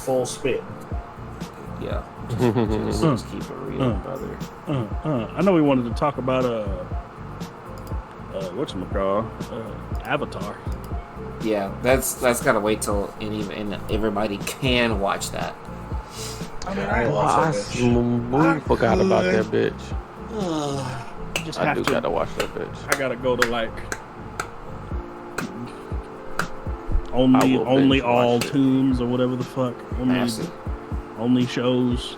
full spit. Yeah. Just keep it real, brother. I know we wanted to talk about whatchamacall, Avatar. Yeah, that's gotta wait till and everybody can watch that. I mean, I watch that We forgot about that bitch. Just I do gotta watch that bitch. I gotta go to like I will only binge all watch it. tunes or whatever the fuck. Massive. Only shows.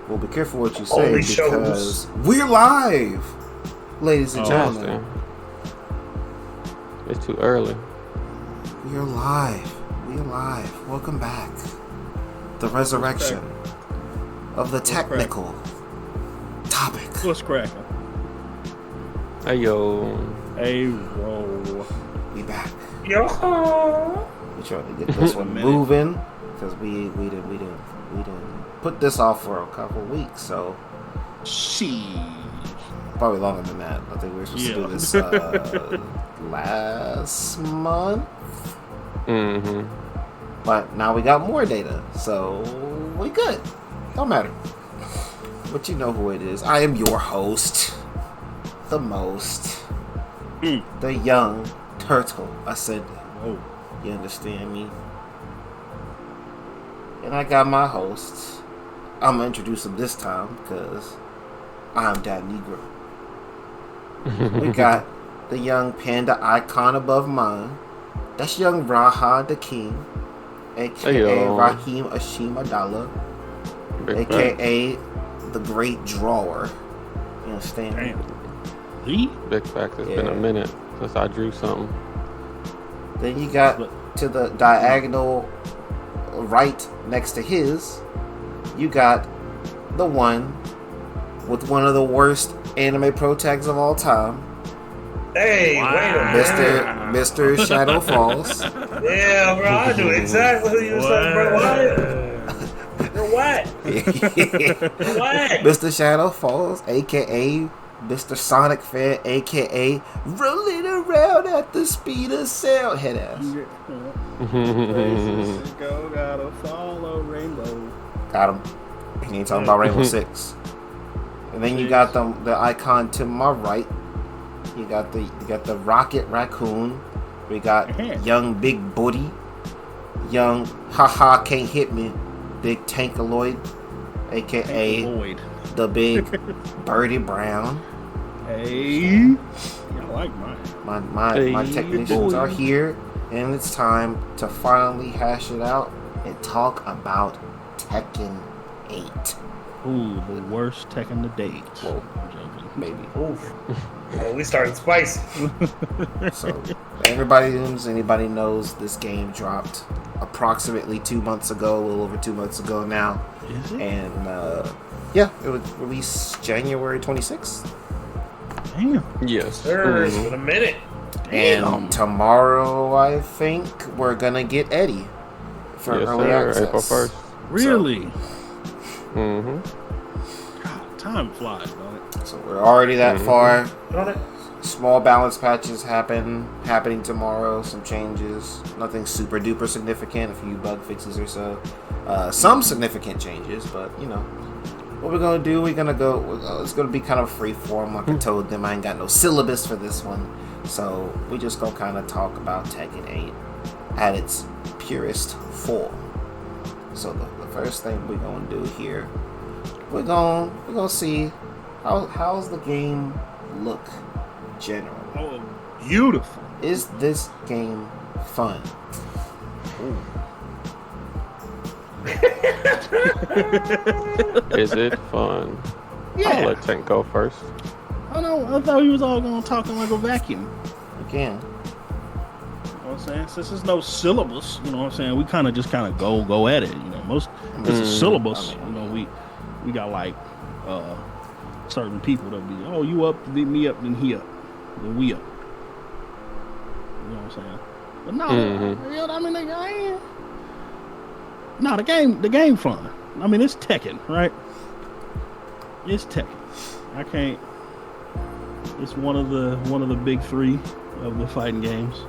Well, be careful what you say Only because we're live, ladies and gentlemen. Damn. It's too early. We're live. We're live. Welcome back. The resurrection of the technical topic. What's cracking? Hey yo. Hey, roll. We back. Yo. We trying to get this one moving because we didn't put this off for a couple weeks, so probably longer than that. I think we were supposed to do this last month. Mm-hmm. But now we got more data, so we good. Don't matter. But you know who it is. I am your host, the most, the young turtle ascending. Oh, You understand me? And I got my hosts. I'm gonna introduce them this time because I'm that Negro. We got the young panda icon above mine. That's young Raha the King, aka Ayo. Raheem Ashim Adala, Big aka the Great Drawer. You understand? damn. Lee? Big fact. It's been a minute since I drew something. Then you got to the diagonal right next to his, you got the one with one of the worst anime pro tags of all time, Hey, wait a minute. Mr. Shadow Falls. Yeah, bro, I knew exactly who you was talking about. You're what? You're what? Mr. Shadow Falls, aka Mr. Sonic Fan, aka rolling around at the speed of sound. Head ass. Go, gotta follow rainbow. Got him. He ain't talking about Rainbow Six. And then you got the icon to my right. You got the Rocket Raccoon. We got young Big Booty, young haha can't hit me, Big Tankaloid, aka the Big Birdie Brown. Hey, I like mine. My technicians are here, and it's time to finally hash it out and talk about Tekken 8. Ooh, the worst Tekken to date. Well, maybe. Oof. Oh, we started spicy. So, anybody knows this game dropped approximately 2 months ago, a little over 2 months ago now. Is it? And, yeah, it was released January 26th. Damn. Yes. Sir, it's been a minute. And tomorrow, I think, we're gonna get Eddie for early access. April 1st. Really? Mm-hmm. God, time flies, don't it? So we're already that far. On it. Small balance patches happening tomorrow. Some changes. Nothing super duper significant. A few bug fixes or so. Some significant changes, but you know what we're gonna do. We're gonna go. It's gonna be kind of free form. Like I told them, I ain't got no syllabus for this one, so we just gonna kind of talk about Tekken 8 at its purest form. So the first thing we're gonna do here, we're gonna see how's the game look generally. Oh, beautiful. Is this game fun? Is it fun? Yeah. I'll let Tank go first. I thought he was all going to talk in like a vacuum. Again, You know what I'm saying? Since there's no syllabus, you know what I'm saying? We kind of go at it. You know, most there's a syllabus. You know, we got like certain people that be, oh, you up, then me up, then he up, then we up. You know what I'm saying? But no, you know, I mean, the game fun. I mean, it's Tekken, right? It's Tekken. I can't. It's one of the big three of the fighting games.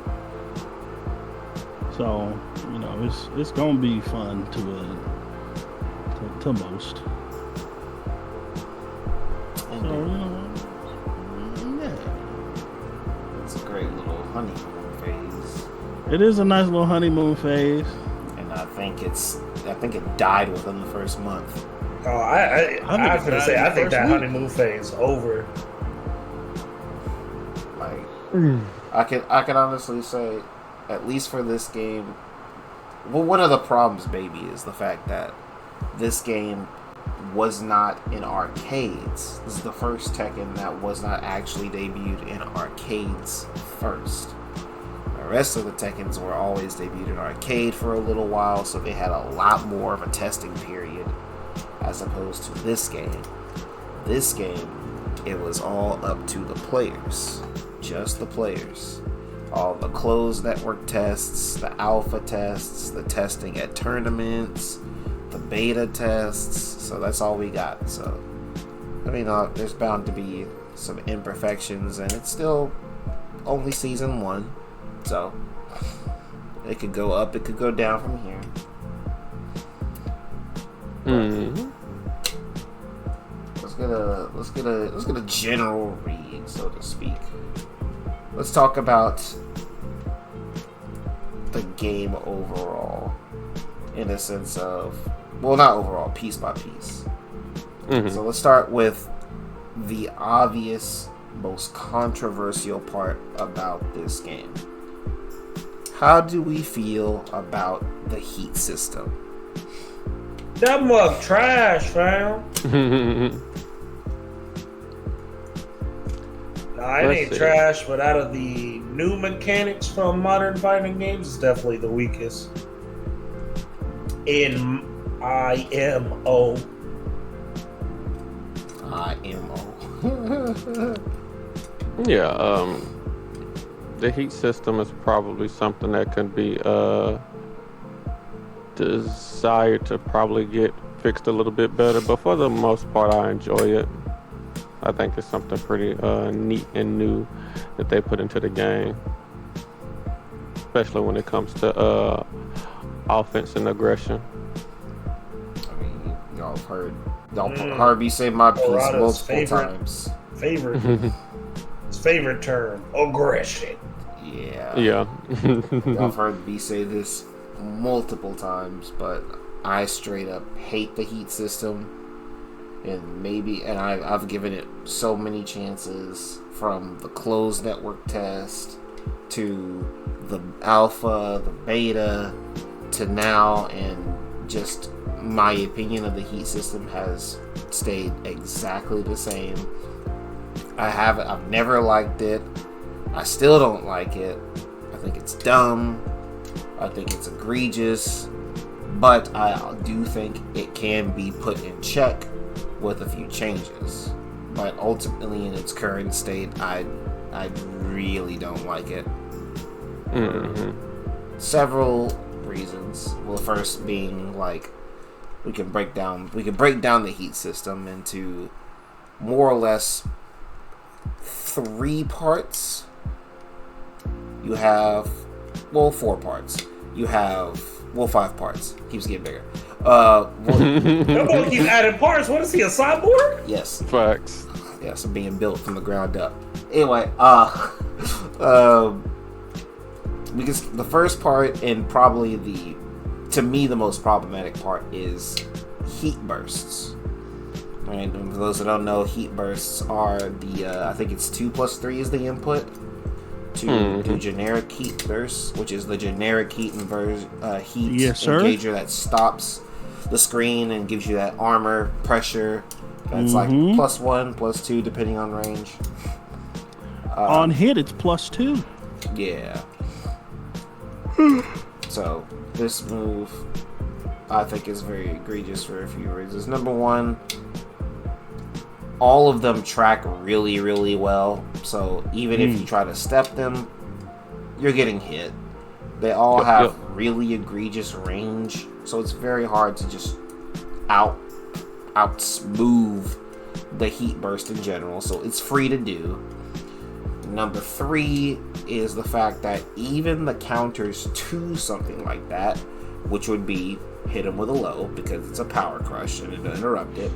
So it's gonna be fun to most. So yeah, it's a great little honeymoon phase. it is a nice little honeymoon phase. And I think it died within the first month. Oh, I was gonna say, I think that honeymoon phase is over. Like, I can honestly say, at least for this game, well, one of the problems, baby, is the fact that this game was not in arcades. This is the first Tekken that was not actually debuted in arcades first. The rest of the Tekkens were always debuted in arcade for a little while, so they had a lot more of a testing period as opposed to this game. This game, it was all up to the players. Just the players. All the closed network tests, the alpha tests, the testing at tournaments, the beta tests. So that's all we got. So, I mean, there's bound to be some imperfections, and it's still only season 1. So, it could go up, it could go down from here. Mm-hmm. Let's get a general read, so to speak. Let's talk about the game overall, in a sense of, well, not overall, piece by piece. Mm-hmm. So let's start with the obvious, most controversial part about this game. How do we feel about the heat system? That mug trash, fam. Nah, it ain't trash, but out of the new mechanics from modern fighting games, it's definitely the weakest. In IMO. Yeah, the heat system is probably something that can be desired to probably get fixed a little bit better, but for the most part I enjoy it. I think it's something pretty neat and new that they put into the game, especially when it comes to offense and aggression. I mean, y'all heard me say my piece multiple times. His favorite term, aggression. Yeah. Yeah. Y'all heard me say this multiple times, but I straight up hate the heat system. And I've given it so many chances, from the closed network test to the alpha, the beta, to now, and just my opinion of the heat system has stayed exactly the same. I've never liked it. I still don't like it. I think it's dumb. I think it's egregious. But I do think it can be put in check with a few changes. But ultimately, in its current state, I really don't like it. Mm-hmm. Several reasons. Well, first being, like, we can break down the heat system into more or less 3 parts. You have, well, 4 parts. You have, well, 5 parts. Keeps getting bigger. Don't keep adding parts. What is he, a cyborg? Yes. Facts. Yes, I'm being built from the ground up. Anyway, because the first part, and probably to me, the most problematic part, is heat bursts. Right? And for those that don't know, heat bursts are I think it's 2 + 3 is the input to do generic heat bursts, which is the generic heat engager that stops the screen and gives you that armor pressure. That's like +1, +2, depending on range. On hit, it's +2. Yeah. So this move, I think, is very egregious for a few reasons. Number one, all of them track really, really well. So even if you try to step them, you're getting hit. They all have really egregious range, so it's very hard to just out smooth the heat burst in general. So it's free to do. Number 3 is the fact that even the counters to something like that, which would be hit him with a low because it's a power crush and it'll interrupt it,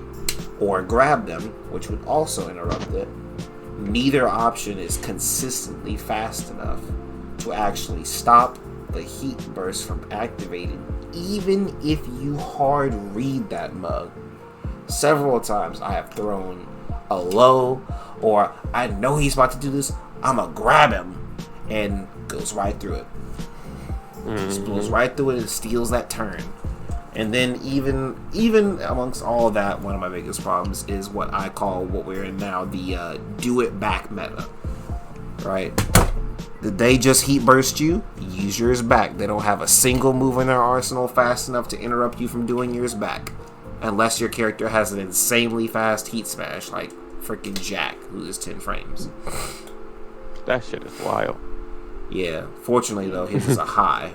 or grab them, which would also interrupt it, neither option is consistently fast enough to actually stop the heat burst from activating, even if you hard read that mug. Several times I have thrown a low, or I know he's about to do this, I'ma grab him, and goes right through it. Just blows right through it and steals that turn. And then even amongst all of that, one of my biggest problems is what I call, what we're in now, the do it back meta. Right? Did they just heat burst you? Use yours back. They don't have a single move in their arsenal fast enough to interrupt you from doing yours back. Unless your character has an insanely fast heat smash, like freaking Jack, who is 10 frames. That shit is wild. Yeah. Fortunately, though, his is a high.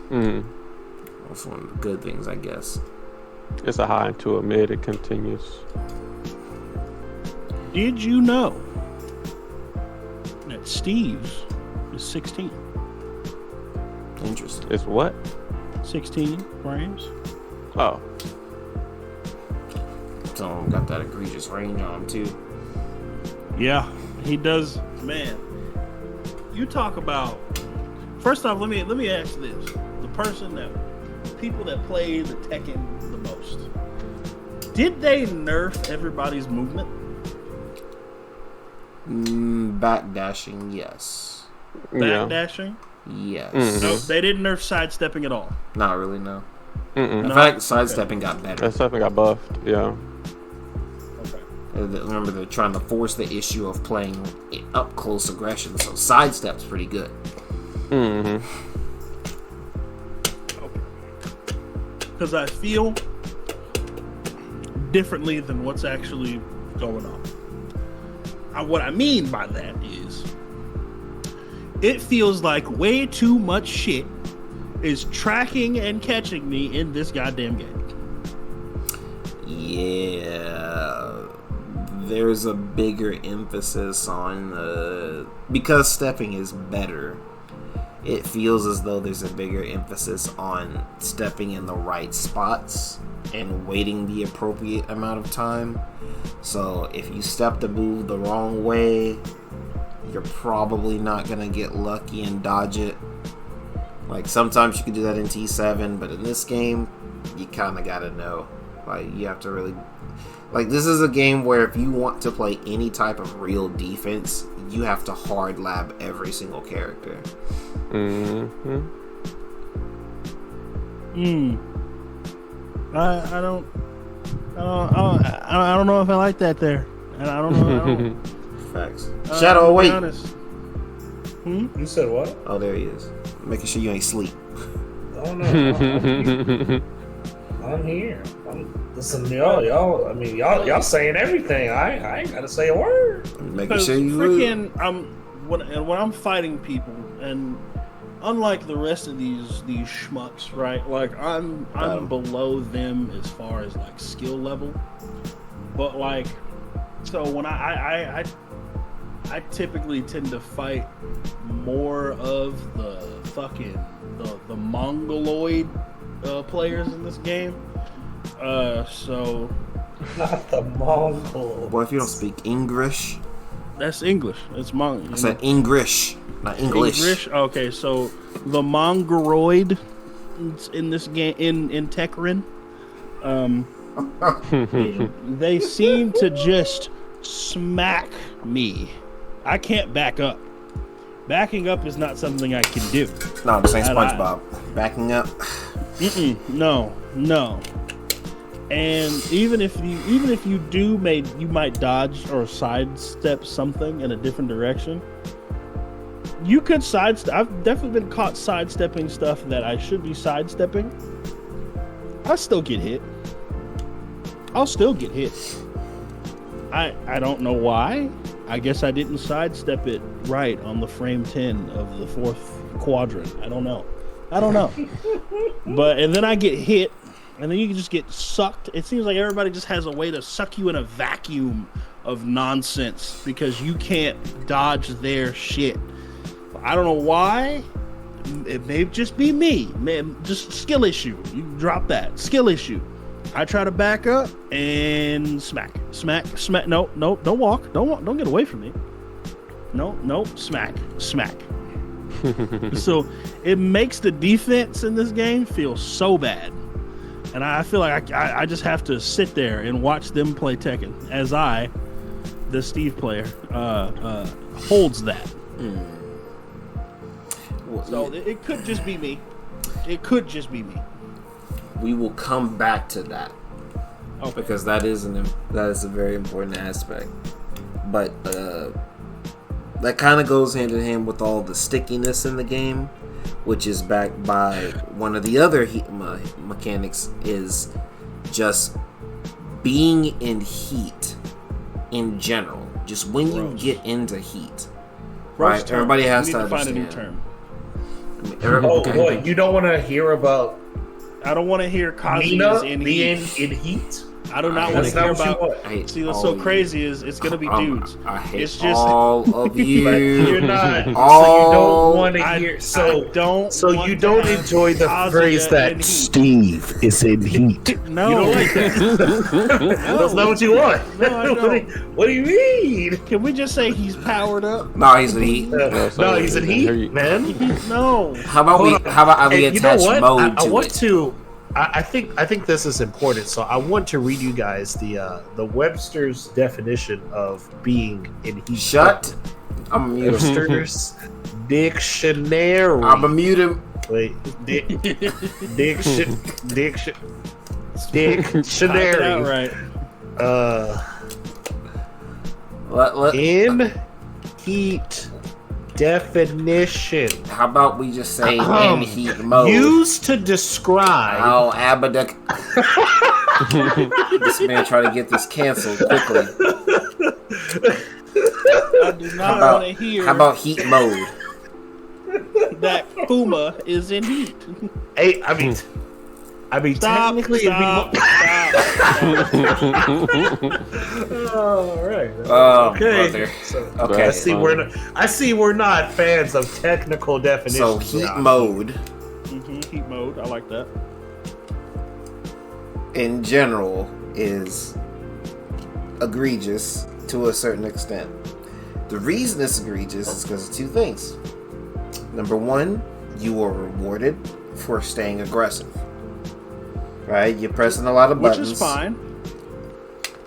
That's one of the good things, I guess. It's a high into a mid. It continues. Did you know that Steve's is 16? Interesting. It's what? 16 frames. Oh. So got that egregious range on him too. Yeah, he does. Man, you talk about. First off, let me ask this: people that play the Tekken the most, did they nerf everybody's movement? Backdashing, yes. Backdashing, yes. No, they didn't nerf sidestepping at all. Not really, no. Mm-mm. In fact, sidestepping got better. Sidestepping got buffed. Yeah. Remember, they're trying to force the issue of playing up close aggression, so sidestep's pretty good. Because I feel differently than what's actually going on. What I mean by that is, it feels like way too much shit is tracking and catching me in this goddamn game. Yeah. There's a bigger emphasis on because stepping is better, it feels as though there's a bigger emphasis on stepping in the right spots and waiting the appropriate amount of time. So if you step the move the wrong way, you're probably not gonna get lucky and dodge it. Like, sometimes you can do that in T7, but in this game, you kind of gotta know. Like, you have to really... Like, this is a game where if you want to play any type of real defense, you have to hard lab every single character. I don't know if I like that there, and I don't know. Facts. Shadow, wait. You said what? Oh, there he is. Making sure you ain't sleep. Oh no, I'm here. Listen, y'all. I mean, y'all saying everything. I ain't gotta say a word. Making sure you freaking. When I'm fighting people, and unlike the rest of these schmucks, right? Like I'm below them as far as like skill level, but like, so when I typically tend to fight more of the fucking the Mongoloid players in this game. So not the Mongol. Boy, if you don't speak English. That's English. It's I said English, not English. English. Okay, so the Mongoloid in this game in Tekken, they seem to just smack me. I can't back up. Backing up is not something I can do. No, this ain't SpongeBob. Backing up. No. And even if you do, you might dodge or sidestep something in a different direction. You could sidestep. I've definitely been caught sidestepping stuff that I should be sidestepping. I still get hit. I'll still get hit. I don't know why. I guess I didn't sidestep it right on the frame 10 of the fourth quadrant. I don't know. And then I get hit, and then you can just get sucked. It seems like everybody just has a way to suck you in a vacuum of nonsense because you can't dodge their shit. I don't know why. It may just be me. Just skill issue. You drop that. Skill issue. I try to back up and smack. No, don't walk. Don't get away from me. No, smack. So it makes the defense in this game feel so bad. And I feel like I just have to sit there and watch them play Tekken as the Steve player, holds that. So it could just be me. We will come back to that. Okay. Because that is a very important aspect. But that kind of goes hand in hand with all the stickiness in the game, which is backed by one of the other heat mechanics is just being in heat in general. Just when you get into heat, right? Term. Everybody has to find understand. a new term. Oh boy, you don't want to hear about I don't want to hear Kazuya's Nina in being heat. in heat? I do not want to hear about. See, what's so crazy is it's gonna be dudes. I hate It's just all of you. But you're not. All- So you don't want to hear. So don't. So want you to don't have enjoy the Kazuya phrase in that heat. Steve is in heat. No, You don't like that. That's not what you want. No, I don't. What do you mean? Can we just say he's powered up? No, he's in heat. No, he's in heat, man. No. How about we And attach mode I to want it? to. I think this is important. So I want to read you guys the Webster's definition of being in heat. Shut. I'm mute. Webster's dictionary. I'm a mute him. Wait, dictionary. Right. In heat definition. How about we just say in heat mode? Used to describe. Oh, Abaduck. This man trying to get this canceled quickly. I do not want to hear How about heat mode? that Kuma is in heat. Hey, I mean, technically, Stop. all right. Oh, Okay. brother. So, Okay. I see we're not fans of technical definitions. So heat now. mode Heat mode. I like that. in general is egregious to a certain extent. The reason it's egregious is because of two things. Number one, you are rewarded for staying aggressive. Right? You're pressing a lot of buttons. Which is fine.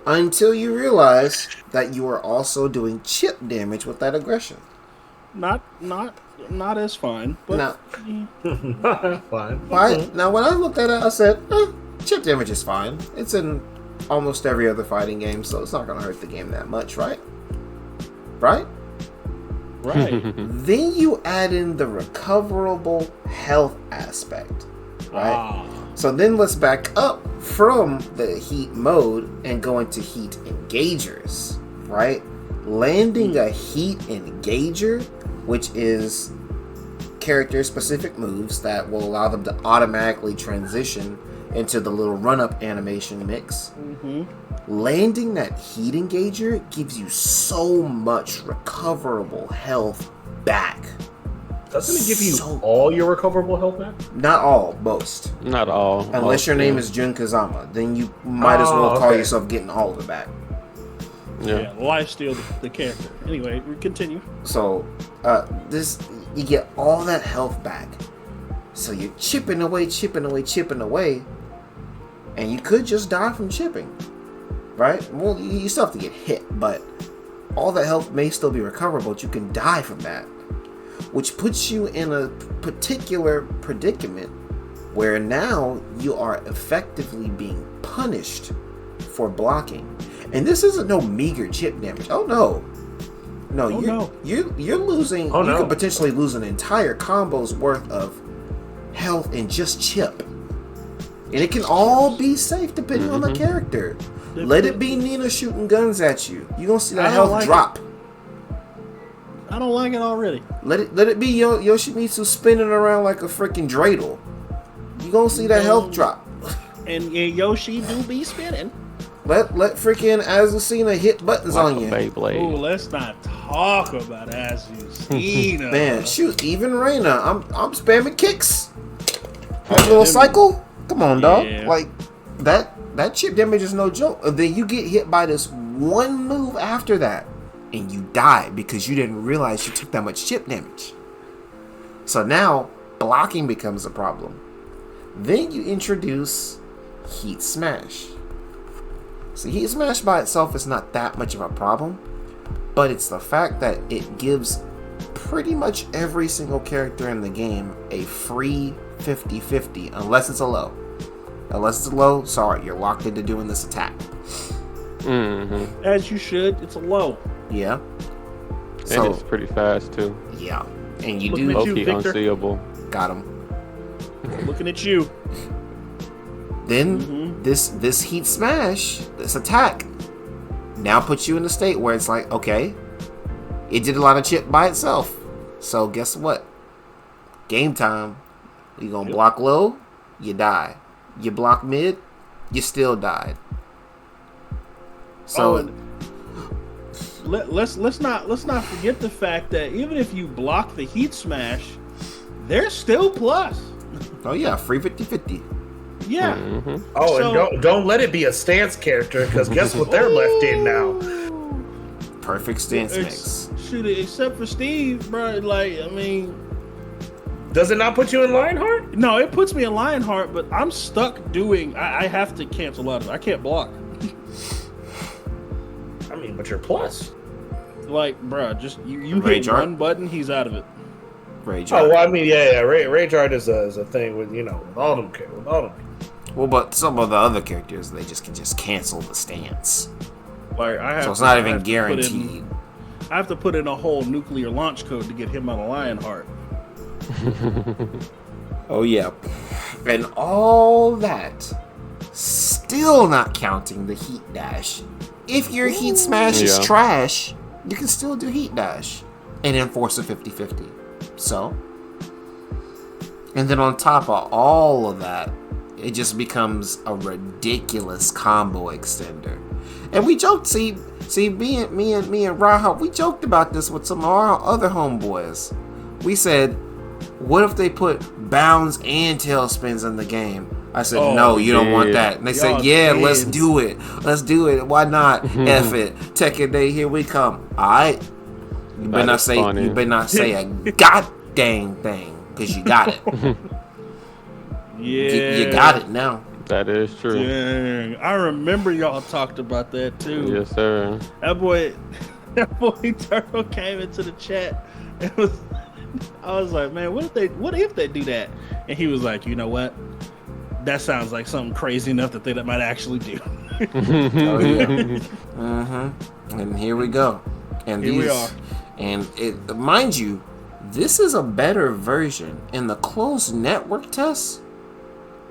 Until you realize that you are also doing chip damage with that aggression. Not as fine. But Now, Fine. now when I looked at it, I said, chip damage is fine. It's in almost every other fighting game, so it's not going to hurt the game that much, right? Right? right. Then you add in the recoverable health aspect, right? So then let's back up from the heat mode and go into heat engagers, right? Landing a heat engager, which is character-specific moves that will allow them to automatically transition into the little run-up animation mix. Landing that heat engager gives you so much recoverable health back. Doesn't it give you all your recoverable health back? Not all, most. Not all. Unless your name is Jun Kazama, then you might as well call okay. yourself getting all of it back. Yeah, lifesteal the character. Anyway, we continue. So, this you get all that health back. So you're chipping away, and you could just die from chipping, right? Well, you still have to get hit, but all that health may still be recoverable. But you can die from that, which puts you in a particular predicament where now you are effectively being punished for blocking. And this isn't no meager chip damage. Oh no. You're losing. Oh, you no. could potentially lose an entire combo's worth of health in just chip. And it can all be safe depending on the character. Let it be Nina shooting guns at you. You're gonna see that health drop. I don't like it already. Let it be Yoshimitsu spinning around like a freaking dreidel. You're gonna see that health drop. And Yoshi do be spinning. Let freaking Azucena hit buttons Like on a you. Beyblade. Oh, let's not talk about Azucena. Man, shoot, even Reina, I'm spamming kicks. That Yeah, little them- cycle. Come on, dog. Yeah. Like that chip damage is no joke. Then you get hit by this one move after that, and you die because you didn't realize you took that much chip damage. So now blocking becomes a problem. Then you introduce Heat Smash. So Heat Smash by itself is not that much of a problem, but it's the fact that it gives pretty much every single character in the game a free 50-50 unless it's a low. Unless it's a low, sorry, you're locked into doing this attack. Mm-hmm. As you should. It's a low. Yeah. And So it's pretty fast too. yeah, and you Looking do at you, Low-key Victor. unseeable. got him. Looking at you. Then this Heat Smash, this attack, now puts you in a state where it's like, okay, it did a lot of chip by itself. So guess what? Game time. You gonna block low, you die. You block mid, you still died. So and let's not forget the fact that even if you block the Heat Smash, there's still plus. oh yeah, free 50-50. Yeah. Mm-hmm. Oh, So- and don't let it be a stance character, because guess what they're left in now? Perfect stance mix. Shoot it, except for Steve, bro. Like, I mean, Does it not put you in Lionheart? no, it puts me in Lionheart, but I'm stuck doing. I have to cancel out of it. I can't block. I mean, but you're plus. Like, bro, just you Rage hit art? one button, he's out of it. Rage Oh, art. well, I mean, yeah. Rage art is a thing with with all them. Well, but some of the other characters, they just can just cancel the stance. Like, I have. So it's to- not I even have to put in- guaranteed. I have to put in a whole nuclear launch code to get him out of Lionheart. Oh yeah, and all that, still not counting the heat dash. If your heat smash is Yeah. trash, you can still do heat dash and enforce a 50-50. So, and then on top of all of that, it just becomes a ridiculous combo extender. And we joked, see, me and Raha, we joked about this with some of our other homeboys. We said, what if they put bounds and tailspins in the game? I said, Oh, no, you don't want yeah. that. And they said, Y'all yeah, kids. let's do it. Let's do it. Why not? F it. Tekken Day, here we come. Alright. You better That not is say funny. you better not say a god dang thing. Cause you got it. Yeah. You got it now. That is true. Dang. I remember y'all talked about that too. Yes, sir. That boy Turtle came into the chat. I was like, man, what if they do that? And he was like, you know what? That sounds like something crazy enough that they might actually do. Oh yeah. And here we go. And Here we are. And it, mind you, this is a better version. In the closed network test,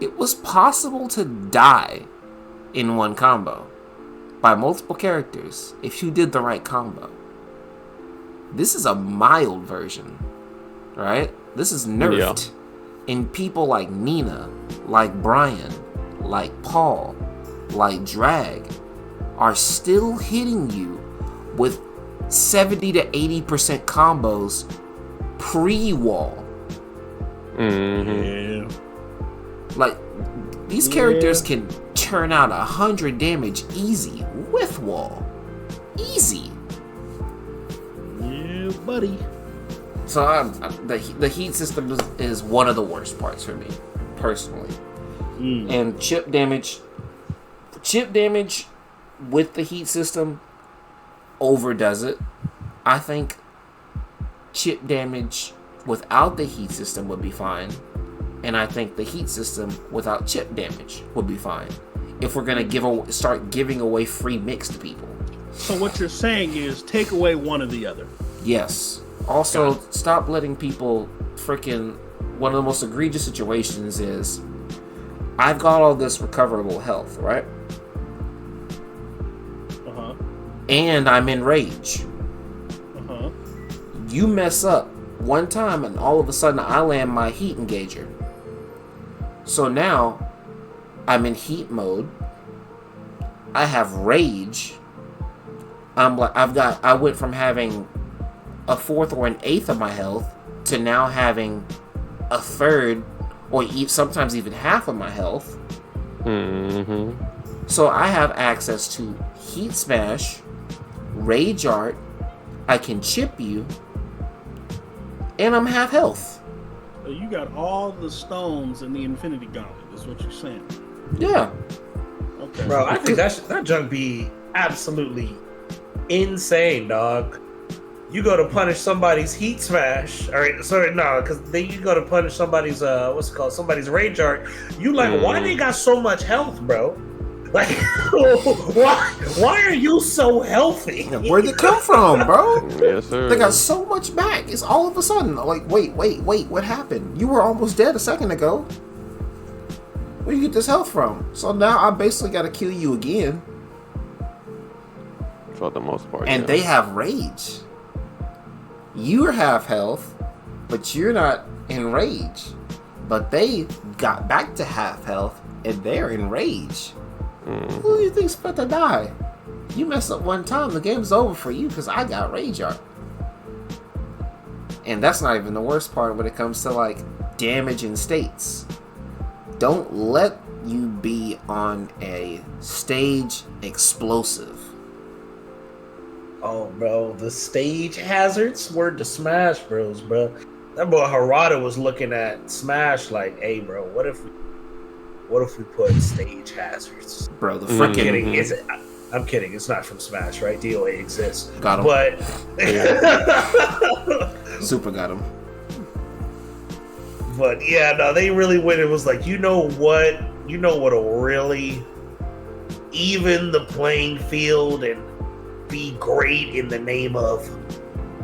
it was possible to die in one combo by multiple characters if you did the right combo. This is a mild version, right? This is nerfed. And people like Nina, like Brian, like Paul, like Drag are still hitting you with 70 to 80% combos pre-wall. Mm-hmm. Yeah. Like, these characters can turn out 100 damage easy with wall. Easy. Yeah, buddy. So the heat system is one of the worst parts for me, personally. And chip damage with the heat system overdoes it. I think chip damage without the heat system would be fine. And I think the heat system without chip damage would be fine. If we're gonna start giving away free mix to people. So what you're saying is take away one or the other. Yes. Also, stop letting people freaking. One of the most egregious situations is I've got all this recoverable health, right? Uh-huh. And I'm in rage. Uh-huh. You mess up one time, and all of a sudden I land my heat engager. So now I'm in heat mode. I have rage. I went from having a fourth or an eighth of my health to now having a third or sometimes even half of my health. Mm-hmm. So I have access to Heat Smash, Rage Art, I can chip you, and I'm half health. So you got all the stones in the Infinity Gauntlet, is what you're saying. Yeah. Okay. Bro, I think that junk be absolutely insane, dog. You go to punish somebody's Heat Smash, because then you go to punish somebody's somebody's Rage Art. You like, why they got so much health, bro? Like, why are you so healthy? Where'd it come from, bro? Yes, sir. They got so much back. It's all of a sudden like, wait, what happened? You were almost dead a second ago. Where do you get this health from? So now I basically got to kill you again. For the most part. And they have rage. You're half health, but you're not in rage. But they got back to half health, and they're in rage. Who do you think's about to die? You mess up one time, the game's over for you because I got rage art. And that's not even the worst part when it comes to like damage and states. Don't let you be on a stage explosive. Oh, bro, the stage hazards were the Smash Bros, bro. That boy Harada was looking at Smash like, hey, bro, what if we put stage hazards? Bro, the I'm freaking... kidding. I'm kidding. It's not from Smash, right? DOA exists. Got him. But... Super got him. But, yeah, no, they really went. It was like, you know what? You know what'll really even the playing field and be great in the name of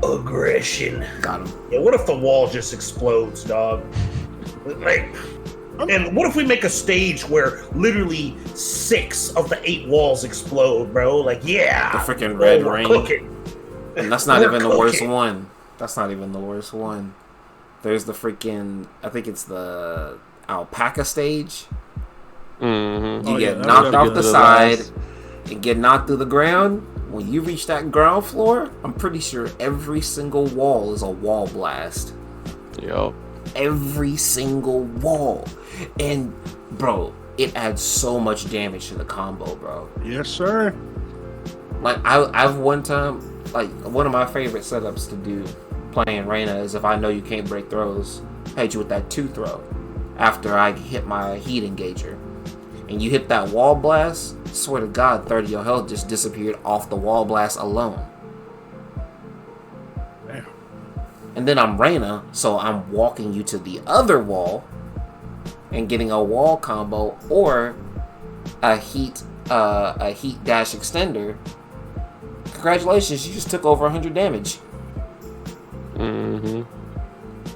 aggression. Got him. Yeah, what if the wall just explodes, dog? Like, and what if we make a stage where literally 6 of the 8 walls explode, bro? Like, yeah, The freaking red we're rain. cooking. And that's not We're even the worst cooking. one. That's not even the worst one. There's the freaking... I think it's the alpaca stage. Mm-hmm. You get that's knocked gotta off get the to the side last. and get knocked through the ground. When you reach that ground floor, I'm pretty sure every single wall is a wall blast. Yup. Every single wall. And, bro, it adds so much damage to the combo, bro. Yes, sir. Like, I've one time, like, one of my favorite setups to do playing Reyna is if I know you can't break throws, I hit you with that 2 throw after I hit my heat engager. And you hit that wall blast, swear to God, 30 of your health just disappeared off the wall blast alone. Damn. And then I'm Reyna, so I'm walking you to the other wall and getting a wall combo or a heat dash extender. Congratulations, you just took over 100 damage. Mm-hmm.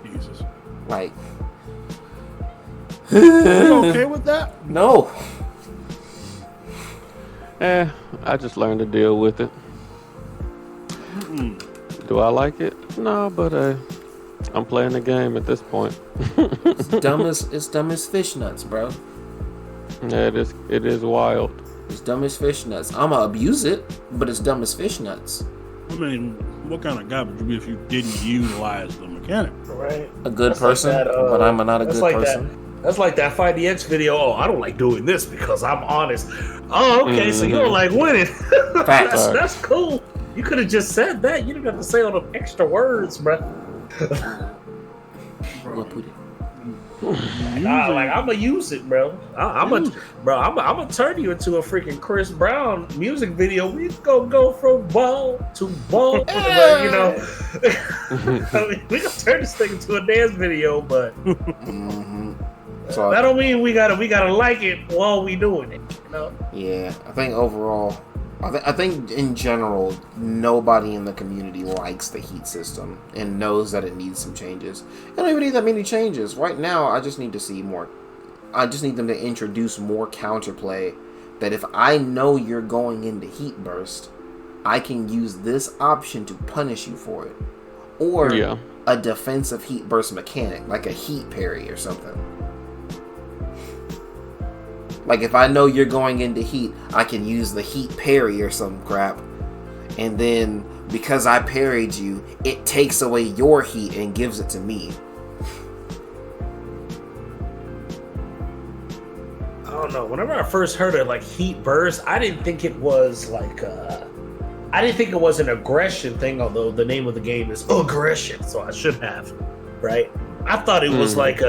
Jesus. Like, You okay with that? no. I just learned to deal with it. Do I like it? No, but I'm playing the game at this point. It's dumb as fish nuts, bro. Yeah, it is wild. It's dumb as fish nuts. I'ma abuse it, but it's dumb as fish nuts. I mean, what kind of guy would you be if you didn't utilize the mechanic? Right. A good That's like person, that, but I'm not a that's good like person. That's like that Fight the X video. Oh, I don't like doing this because I'm honest. Oh, okay, so you don't like winning. Facts. That's cool. You could have just said that. You didn't have to say all the extra words, bro. Nah, like I'm gonna use it, bro. I'm gonna turn you into a freaking Chris Brown music video. We go from ball to ball, you know. I mean, we gonna turn this thing into a dance video, but So that don't mean we gotta like it while we doing it, you know. yeah, I think overall, I think in general, nobody in the community likes the heat system and knows that it needs some changes. I don't even need that many changes. Right now, I just need to see more. I just need them to introduce more counterplay that if I know you're going into heat burst, I can use this option to punish you for it. Or a defensive heat burst mechanic, like a heat parry or something. Like, if I know you're going into heat, I can use the heat parry or some crap. And then, because I parried you, it takes away your heat and gives it to me. I don't know. Whenever I first heard of like heat burst, I didn't think it was like I didn't think it was an aggression thing, although the name of the game is aggression, so I should have, right? I thought it was like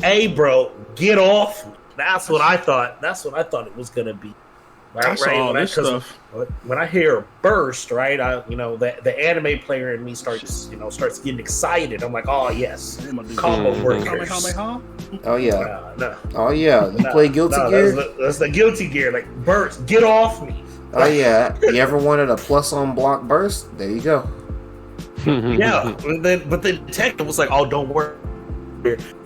hey bro, get off. That's what I thought. That's what I thought it was gonna be. Right? I saw all this stuff. When I hear burst, right? The anime player in me starts getting excited. I'm like, oh yes, combo workers. Oh yeah. No. Oh yeah. You play Guilty Gear? That's the Guilty Gear. Like burst, get off me. Oh yeah. You ever wanted a plus on block burst? There you go. Yeah. But then Tekken was like, oh, don't worry.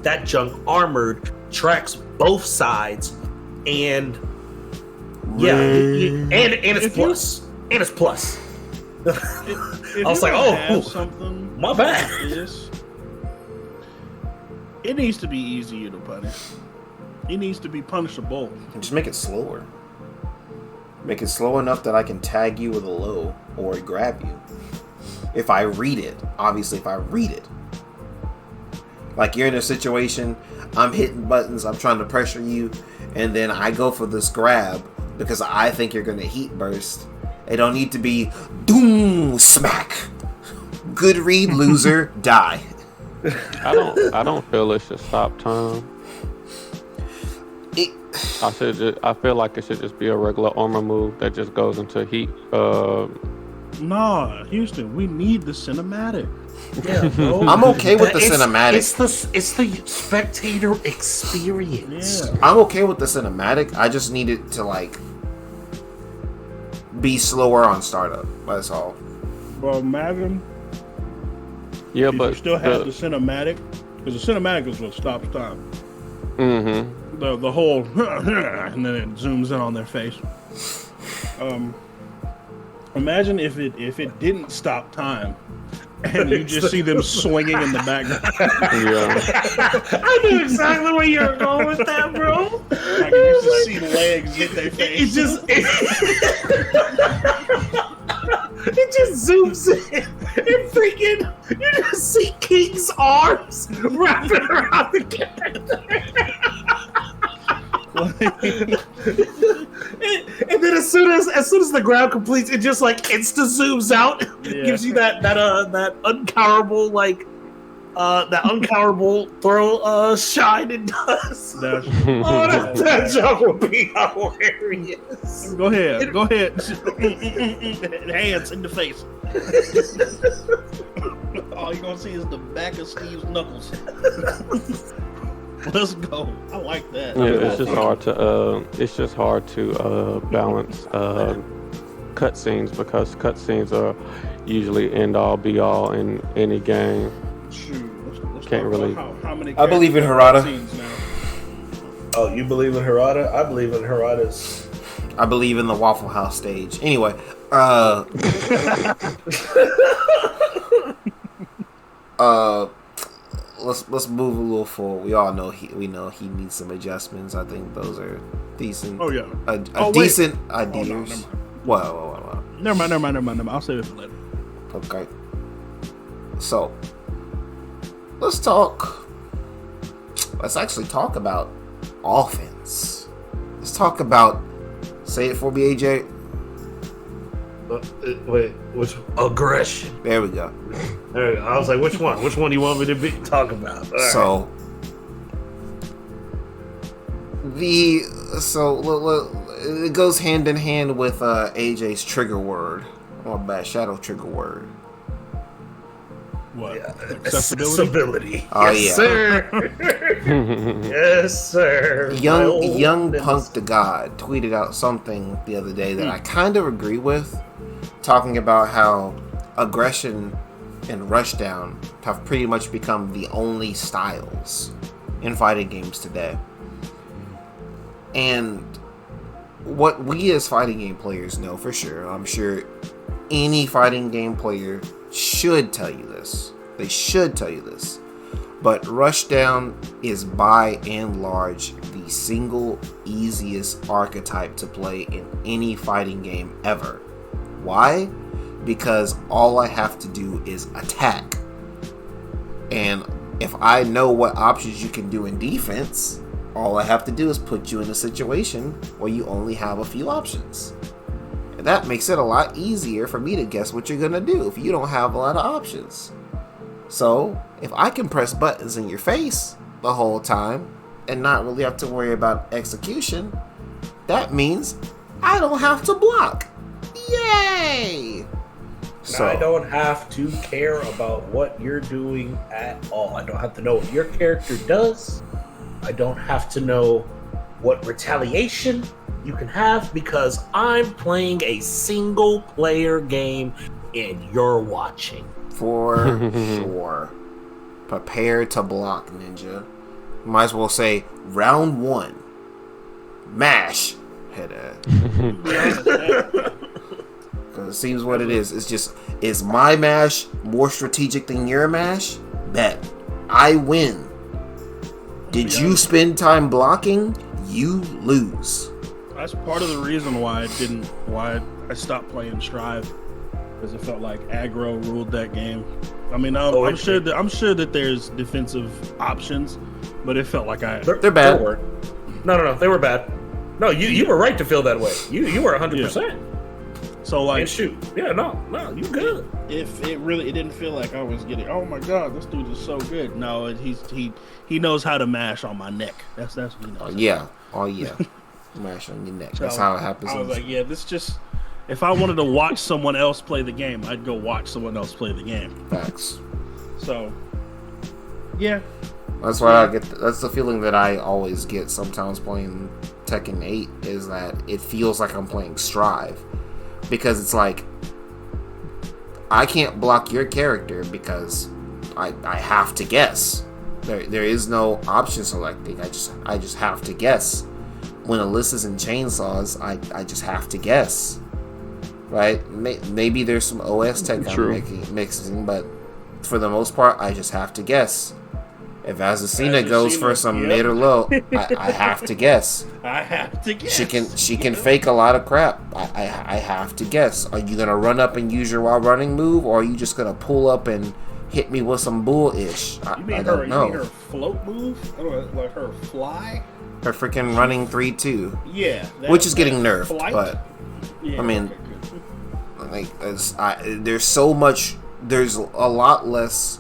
That junk armored tracks both sides, and yeah, and it's plus. And it's plus. If I was like, oh, something my bad. It needs to be easier to punish. It needs to be punishable. Just make it slower. Make it slow enough that I can tag you with a low or grab you. If I read it. Obviously, if I read it. Like, you're in a situation, I'm hitting buttons, I'm trying to pressure you, and then I go for this grab because I think you're going to heat burst. It don't need to be doom smack. Good read, loser, die. I don't feel it should stop time. I feel like it should just be a regular armor move that just goes into heat. Nah, Houston, we need the cinematic. Yeah, no. I'm okay with the cinematic. It's the spectator experience. Yeah. I'm okay with the cinematic. I just need it to like be slower on startup. That's all. Well, imagine. Yeah, if but you still have the cinematic, because the cinematic is what stops time. Mm-hmm. The whole and then it zooms in on their face. Imagine if it didn't stop time, and you just see them swinging in the background. Yeah. I knew exactly where you were going with that, bro. Like you just see legs hit their face. It just zooms in and freaking you just see King's arms wrapping around the character. And then as soon as the ground completes, it just like insta zooms out, gives you that uncowerable that uncowerable throw shine it does. That joke would be hilarious. Go ahead. Hands in the face. All you're gonna see is the back of Steve's knuckles. Let's go. I like that. Yeah, it's just hard to balance cutscenes because cutscenes are usually end all be all in any game. Shoot, let's Can't really. How many I believe in Harada. Oh, you believe in Harada? I believe in Harada's. I believe in the Waffle House stage. Anyway, let's move a little forward. We all know he needs some adjustments. I think those are decent. Oh yeah, decent wait. ideas. Oh, no, never mind. Whoa. Never mind. I'll save it for later. Okay. So, let's actually talk about offense. Let's talk about, say it for me, AJ. Wait, which aggression? There we go. There we go. I was like, which one? Which one do you want me to talk about? All right. It goes hand in hand with AJ's trigger word, or bad shadow trigger word. What? Yeah. Accessibility? Oh, yes, yeah. sir. Yes, sir. Young Punk to God tweeted out something the other day that I kind of agree with, talking about how aggression and rushdown have pretty much become the only styles in fighting games today. And what we as fighting game players know for sure, I'm sure any fighting game player should tell you this. They should tell you this. But Rushdown is by and large the single easiest archetype to play in any fighting game ever. Why? Because all I have to do is attack. And if I know what options you can do in defense, all I have to do is put you in a situation where you only have a few options. And that makes it a lot easier for me to guess what you're going to do if you don't have a lot of options. So, if I can press buttons in your face the whole time and not really have to worry about execution, that means I don't have to block. Yay! So, I don't have to care about what you're doing at all. I don't have to know what your character does. I don't have to know what retaliation you can have because I'm playing a single player game and you're watching. For sure. Prepare to block, ninja. Might as well say round 1. Mash. Head Because it seems what it is. It's just, is my mash more strategic than your mash? Bet. I win. Did you spend time blocking? You lose. That's part of the reason why I stopped playing Strive. Because it felt like aggro ruled that game. I mean, I'm sure that there's defensive options, but it felt like they're bad. No, they were bad. No, you were right to feel that way. You were 100%. Yeah. So like, shoot, yeah, no, you good. If it didn't feel like I was getting, oh my god, this dude is so good. No, he knows how to mash on my neck. That's what he knows. Oh yeah, mash on your neck. That's how it happens. I was like, yeah, this just. If I wanted to watch someone else play the game, I'd go watch someone else play the game. Facts. So, yeah. That's why I get. That's the feeling that I always get sometimes playing Tekken 8 is that it feels like I'm playing Strive, because it's like I can't block your character because I have to guess. There is no option selecting. I just have to guess. When Alyssa's in Chainsaws, I just have to guess. Right? Maybe there's some OS tech I'm mixing, but for the most part, I just have to guess. If Azucena goes for some mid or low, I have to guess. I have to guess. She can fake a lot of crap. I have to guess. Are you gonna run up and use your while running move, or are you just gonna pull up and hit me with some bullish? I don't know. You mean her float move? Like her fly? Her freaking running 3-2. Yeah. Which is getting nerfed, flight? but yeah, I mean, there's so much. There's a lot less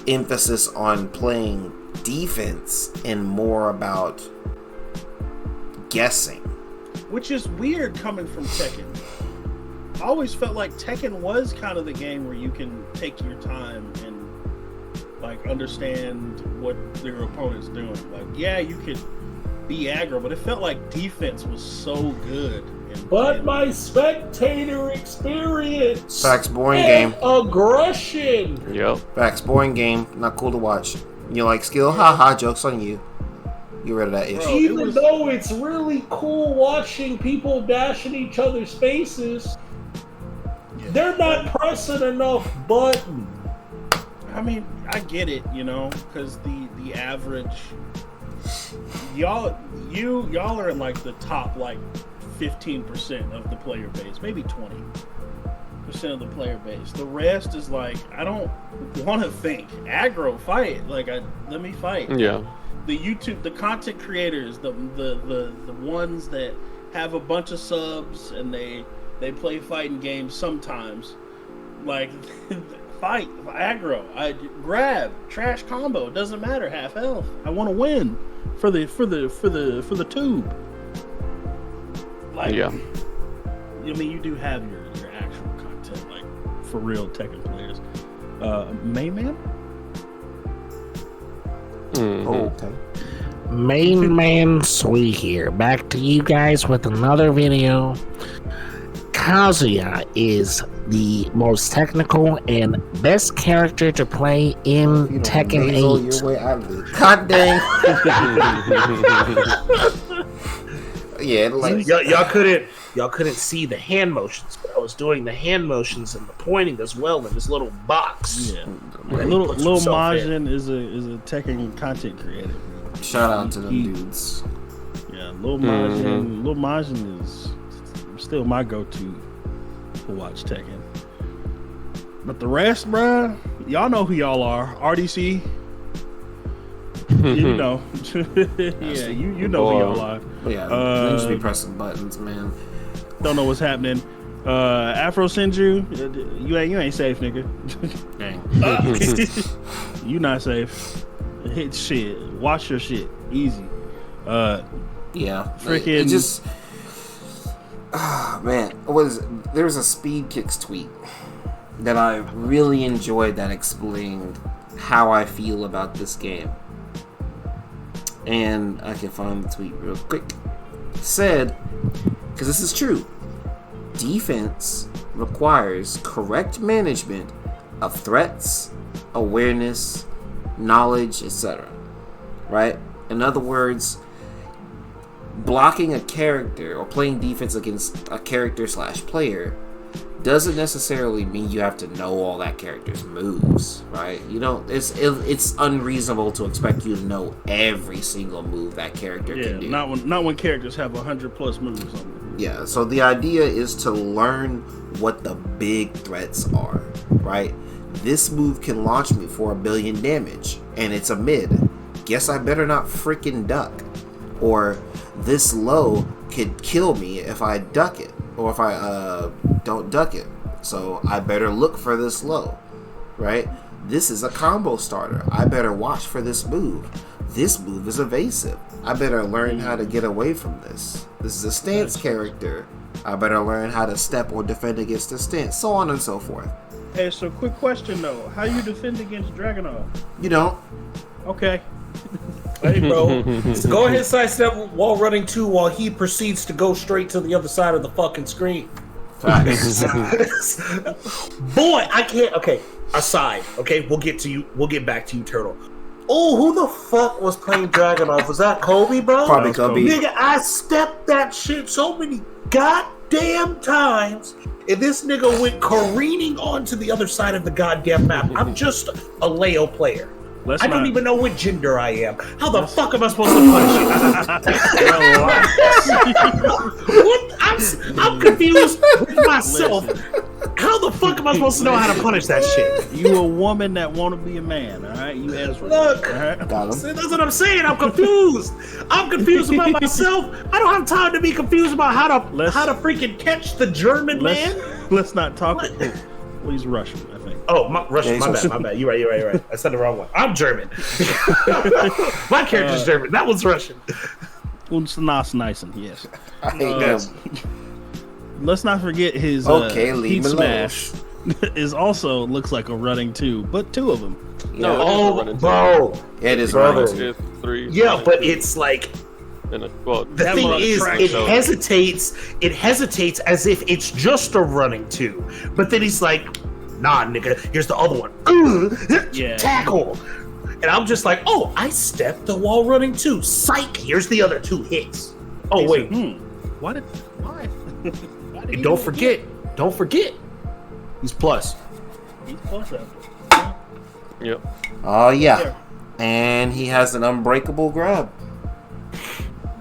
emphasis on playing defense and more about guessing. Which is weird coming from Tekken. I always felt like Tekken was kind of the game where you can take your time and like understand what your opponent's doing. Like, yeah, you could be aggro, but it felt like defense was so good. But my spectator experience. Facts, boring game. Aggression. Yep. Facts, boring game. Not cool to watch. You like skill? Haha, joke's on you. Get rid of that issue. Even though it's really cool watching people dash in each other's faces, they're not pressing enough buttons. I mean, I get it, because the average y'all are in like the top like 15% of the player base, maybe 20% of the player base. The rest is like, I don't want to think. Aggro, fight. Like, let me fight. Yeah. The content creators, the ones that have a bunch of subs and they play fighting games sometimes. Like, fight, aggro, I grab, trash combo. It doesn't matter. Half health. I want to win for the tube. Like, yeah. I mean, you do have your actual content, like for real Tekken players. Mayman? Mm-hmm. Oh, okay. Main Man Sui here, back to you guys with another video. Kazuya is the most technical and best character to play in Tekken 8. Your way out of it. God dang. Yeah, like y'all couldn't see the hand motions, but was doing the hand motions and the pointing as well in this little box. Yeah, Where he Lil puts himself in. Majin is a Tekken content creator. Shout out to them dudes. Yeah, Lil Majin is still my go-to to watch Tekken. But the rest, bruh, y'all know who y'all are. RDC. You know. Yeah, you know who y'all are. But yeah, they just be pressing buttons, man. Don't know what's happening. Afro Senju, you ain't safe, nigga. Dang. You not safe. Hit shit. Watch your shit. Easy. Yeah. Freaking it just man, there was a Speed Kicks tweet that I really enjoyed that explained how I feel about this game. And I can find the tweet real quick. Said, because this is true, defense requires correct management of threats, awareness, knowledge, etc. Right? In other words, blocking a character or playing defense against a character / player doesn't necessarily mean you have to know all that character's moves, right? You know, it's unreasonable to expect you to know every single move that character can do. Not when characters have 100+ moves on them. Yeah, so the idea is to learn what the big threats are, right? This move can launch me for 1 billion damage, and it's a mid. Guess I better not freaking duck. Or this low could kill me if I duck it, or if I don't duck it. So I better look for this low, right? This is a combo starter. I better watch for this move. This move is evasive. I better learn how to get away from this. This is a stance character. I better learn how to step or defend against this stance, so on and so forth. Hey, so quick question though. How you defend against Dragunov? You don't. Okay. Hey, bro. So go ahead, sidestep wall running 2 while he proceeds to go straight to the other side of the fucking screen. Boy, I can't. Okay, aside. Okay, we'll get to you. We'll get back to you, Turtle. Oh, who the fuck was playing Dragunov? Was that Kobe, bro? Probably Kobe. Nigga, I stepped that shit so many goddamn times, and this nigga went careening onto the other side of the goddamn map. I'm just a Leo player. I don't even know what gender I am. How the fuck am I supposed to punish you? What? I'm confused with myself. How the fuck am I supposed to know how to punish that shit? You a woman that want to be a man, all right? You Ezra. Look, right? see, that's what I'm saying. I'm confused. I'm confused about myself. I don't have time to be confused about how to freaking catch the German man. Let's not talk. Well, he's Russian, I think. Oh, Russian. My bad. You're right. I said the wrong one. I'm German. My character's German. That one's Russian. Uns Nice, yes. I hate them. Let's not forget his Heat Smash is also looks like a running 2, but 2 of them. No, oh, bro. It is brother. running 2. 3. Yeah, but it's like The thing is, it hesitates as if it's just a running 2. But then he's like, nah, nigga, here's the other one. Tackle. And I'm just like, oh, I stepped the wall running 2. Psych, here's the other 2 hits. Oh, wait. Why? And don't forget. He's plus. He's plus after. Yep. Oh, yeah. And he has an unbreakable grab.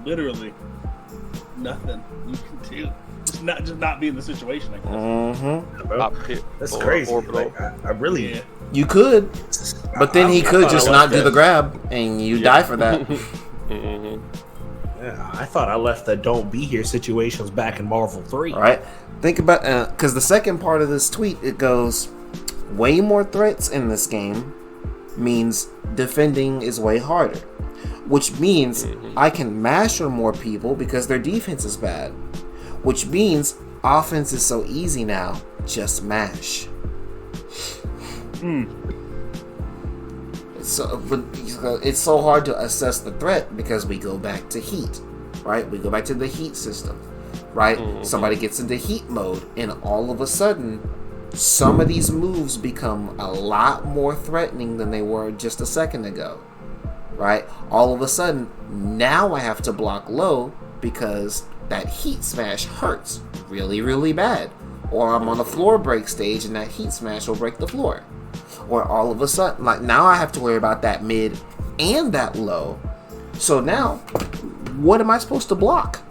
Literally nothing you can do. Just not be in the situation like that. Mm-hmm. That's crazy. Like, I really. Yeah. You could, but then he could just not do the grab, and you die for that. Yeah, I thought I left the "don't be here" situations back in Marvel 3. All right, think about because the second part of this tweet it goes, way more threats in this game means defending is way harder, which means I can master more people because their defense is bad, which means offense is so easy now. Just mash. It's so hard to assess the threat because we go back to heat, right? We go back to the heat system, right? Somebody gets into heat mode, and all of a sudden, some of these moves become a lot more threatening than they were just a second ago, right? All of a sudden, now I have to block low because that heat smash hurts really, really bad. or I'm on the floor break stage and that heat smash will break the floor. Or all of a sudden, like now I have to worry about that mid and that low. So now, what am I supposed to block?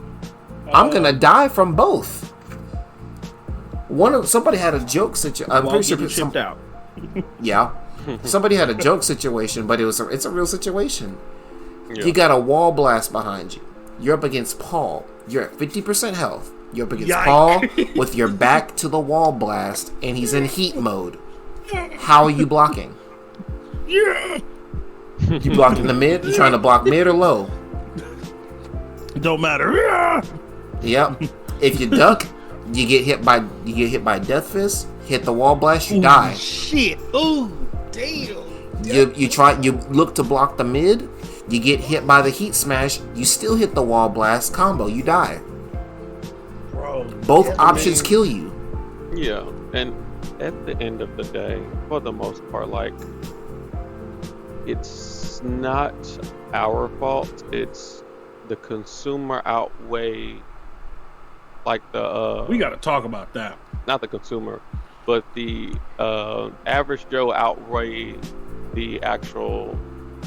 I'm gonna die from both. Somebody had a joke situation. I'm pretty sure chipped out. Yeah, somebody had a joke situation, but it's a real situation. Yeah. You got a wall blast behind you. You're up against Paul. You're at 50% health. You're up against Paul with your back to the wall blast, and he's in heat mode. How are you blocking? Yeah. You blocking the mid? You trying to block mid or low? It don't matter. Yeah. Yep. If you duck, you get hit by Death Fist. Hit the wall blast, you die. Shit. Ooh, damn. You look to block the mid. You get hit by the heat smash. You still hit the wall blast combo. You die. Bro, Both options kill you. Yeah, and at the end of the day, for the most part, like, it's not our fault. It's the consumer outweigh, like the We got to talk about that. not the consumer, but the average Joe outweigh the actual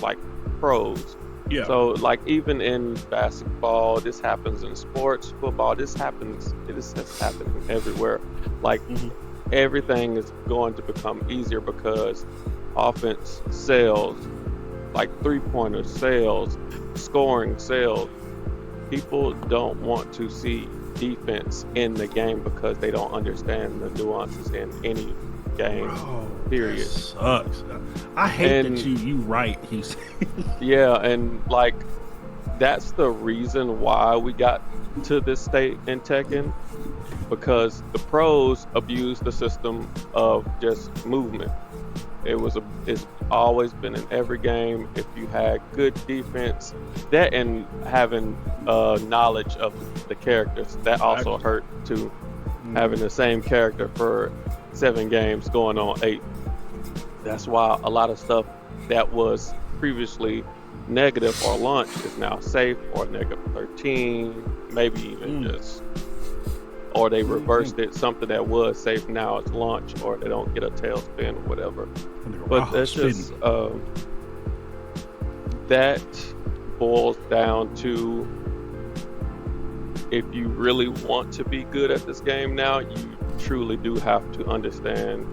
like pros. Yeah. So like even in basketball, this happens in sports, football, this happens. It is happening everywhere. Like everything is going to become easier because offense sells, like 3-pointer sales, scoring sales. People don't want to see defense in the game because they don't understand the nuances in any game. Period. That sucks. I hate that you right. Yeah, and like that's the reason why we got to this state in Tekken, because the pros abused the system of just movement. It's always been in every game. If you had good defense, that and having knowledge of the characters, that also hurt too. Having the same character for 7 games going on 8. That's why a lot of stuff that was previously negative or launch is now safe or negative 13, maybe even just, or they reversed it. Something that was safe now is launch, or they don't get a tailspin or whatever. But that's just that boils down to, if you really want to be good at this game now, you truly do have to understand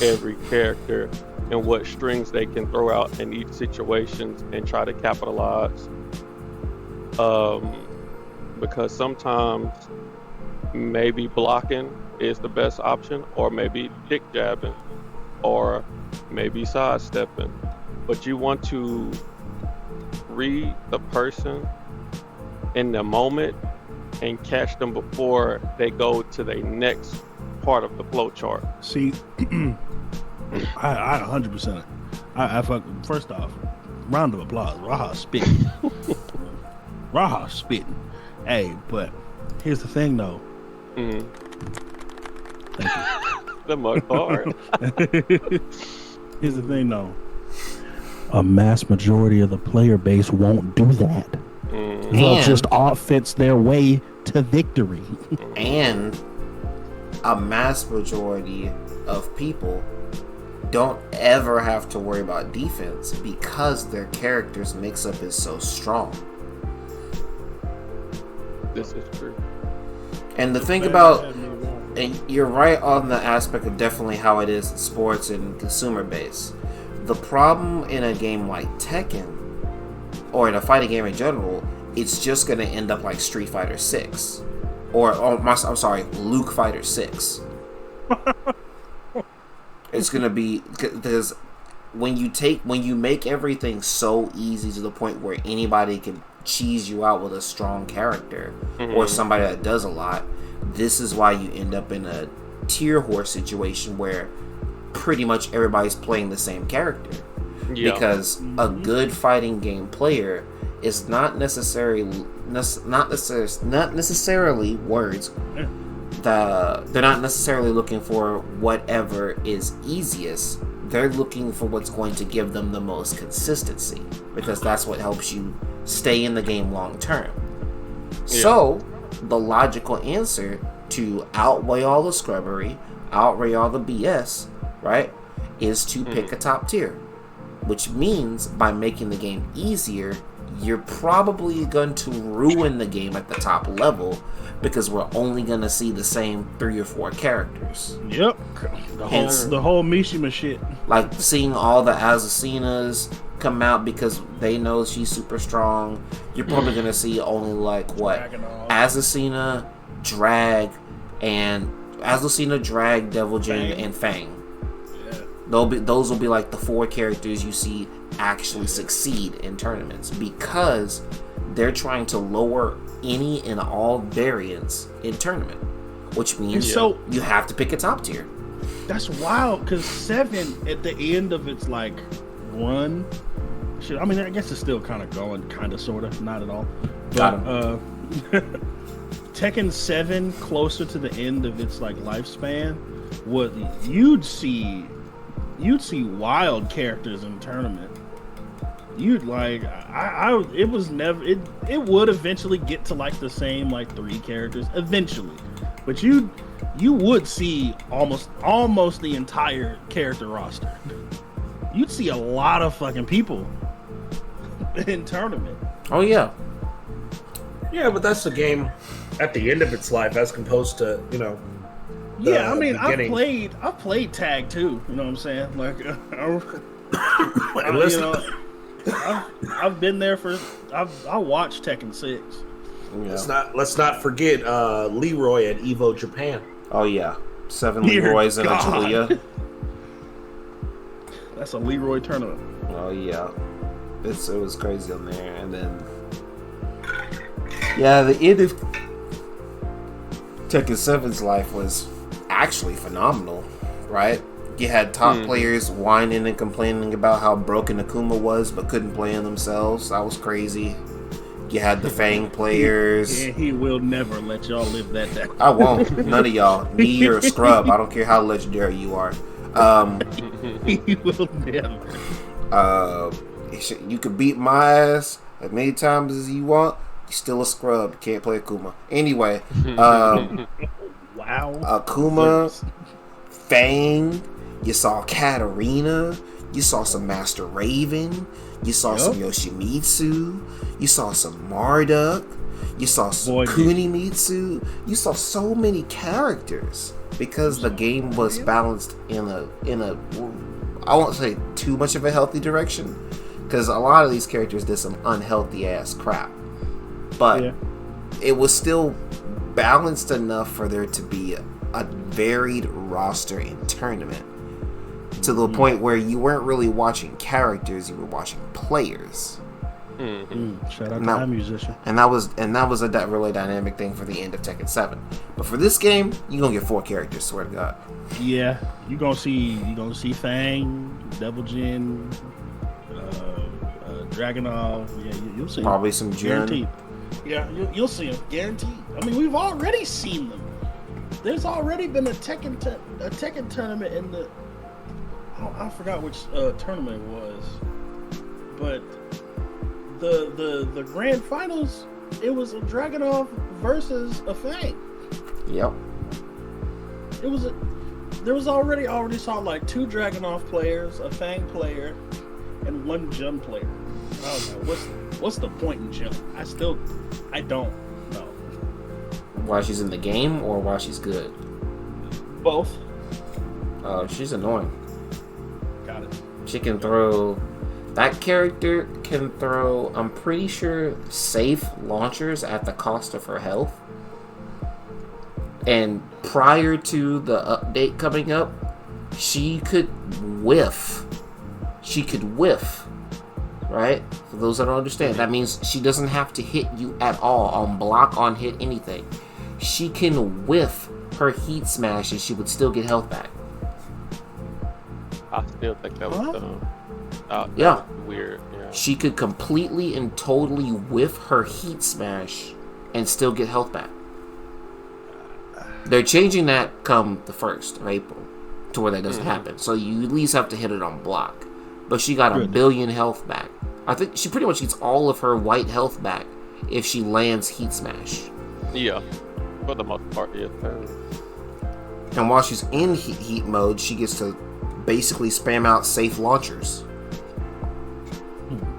every character and what strings they can throw out in each situation and try to capitalize. Because sometimes maybe blocking is the best option, or maybe dick jabbing, or maybe sidestepping. But you want to read the person in the moment and catch them before they go to the next part of the flow chart. See, I 100%. I fucking, first off, round of applause. Raha spitting. Raha spitting. Hey, but here's the thing, though. Mm-hmm. Thank you. The mud part. Here's the thing, though. A mass majority of the player base won't do that. They'll just offense their way to victory. And a mass majority of people don't ever have to worry about defense because their character's mix-up is so strong. This is true. And the thing about, and you're right on the aspect of definitely how it is in sports and consumer base. The problem in a game like Tekken, or in a fighting game in general, it's just going to end up like Street Fighter 6. I'm sorry, Luke Fighter 6. It's going to be, because when you make everything so easy to the point where anybody can cheese you out with a strong character, or somebody that does a lot, this is why you end up in a tier horse situation where pretty much everybody's playing the same character. Yeah. Because a good fighting game player is not necessarily words. They're not necessarily looking for whatever is easiest. They're looking for what's going to give them the most consistency, because that's what helps you stay in the game long term. Yeah. So the logical answer to outweigh all the scrubbery, outweigh all the BS, right, is to pick a top tier. Which means by making the game easier, you're probably going to ruin the game at the top level because we're only going to see the same 3 or 4 characters. Yep. The whole Mishima shit. Like seeing all the Azucenas come out because they know she's super strong. You're probably going to see only like what? Azucena, Drag, Devil Jin, and Fang. Those will be like the 4 characters you see actually succeed in tournaments because they're trying to lower any and all variants in tournament, which means you have to pick a top tier. That's wild because 7 at the end of its like run. Shit, I mean, I guess it's still kind of going, kind of, sort of, not at all. But Tekken 7, closer to the end of its like lifespan, what you'd see wild characters in tournament. You'd like, it was never, it would eventually get to like the same like 3 characters eventually, but you would see almost the entire character roster. You'd see a lot of fucking people in tournament. Oh yeah. Yeah, but that's the game at the end of its life as opposed to, you know. Yeah, I mean, I've played tag too. You know what I'm saying? Like, you know, I've been there for. I watched Tekken 6. Yeah. Let's not forget Leroy at Evo Japan. Oh yeah, 7 Leroys and a Julia. That's a Leroy tournament. Oh yeah, it was crazy on there, and then the end of Tekken 7's life was actually phenomenal, right? You had top players whining and complaining about how broken Akuma was, but couldn't play him themselves. That was crazy. You had the Fang players. He will never let y'all live that down. I won't. None of y'all. Me, you're a scrub. I don't care how legendary you are. He will never. You could beat my ass as many times as you want. You're still a scrub. You can't play Akuma. Anyway, Wow. Akuma, Fang. You saw Katarina. You saw some Master Raven. You saw some Yoshimitsu. You saw some Marduk. You saw some Kunimitsu. You saw so many characters because the game was balanced in a I won't say too much of a healthy direction because a lot of these characters did some unhealthy ass crap, but it was still balanced enough for there to be a varied roster in tournament to the point where you weren't really watching characters, you were watching players. Shout out to that musician. And that was a really dynamic thing for the end of Tekken 7. But for this game, you're gonna get 4 characters, swear to God. Yeah, you're gonna see Fang, Devil Jin, Dragunov. Yeah, you'll see probably some Jin. Guaranteed. Yeah, you'll see them guaranteed. I mean, we've already seen them. There's already been a Tekken tournament in the. I forgot which tournament it was, but the grand finals, it was a Dragunov versus a Fang. Yep. There was already saw like 2 Dragunov players, a Fang player, and 1 Jump player. I don't know what's the point in Jump. I don't know. Why she's in the game or why she's good? Both. She's annoying. Got it. She can throw. That character can throw, I'm pretty sure, safe launchers at the cost of her health. And prior to the update coming up, she could whiff. Right? For those that don't understand, that means she doesn't have to hit you at all, on block, on hit, anything. She can whiff her heat smash and she would still get health back. I still think that was dumb. Yeah. Weird. Yeah. She could completely and totally whiff her heat smash and still get health back. They're changing that come the 1st of April to where that doesn't happen. So you at least have to hit it on block. But she got a billion health back. I think she pretty much gets all of her white health back if she lands heat smash. Yeah. For the most part, yes, sir. And while she's in heat mode, she gets to basically spam out safe launchers.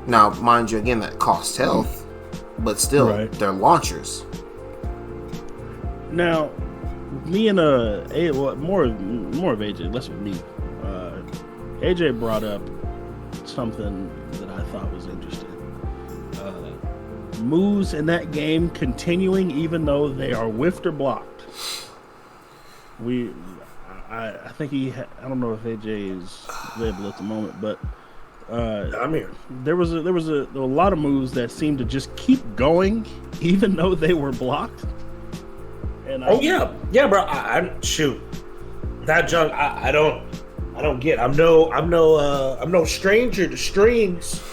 Now, mind you, again, that costs health, but still, Right. they're launchers. Now, me and more of AJ, less with me. AJ brought up something that I thought was interesting. Moves in that game continuing even though they are whiffed or blocked. I think I don't know if AJ is available at the moment, but I'm here. there was a lot of moves that seemed to just keep going even though they were blocked. And Yeah, bro. I shoot that junk. I don't get. I'm no stranger to strings.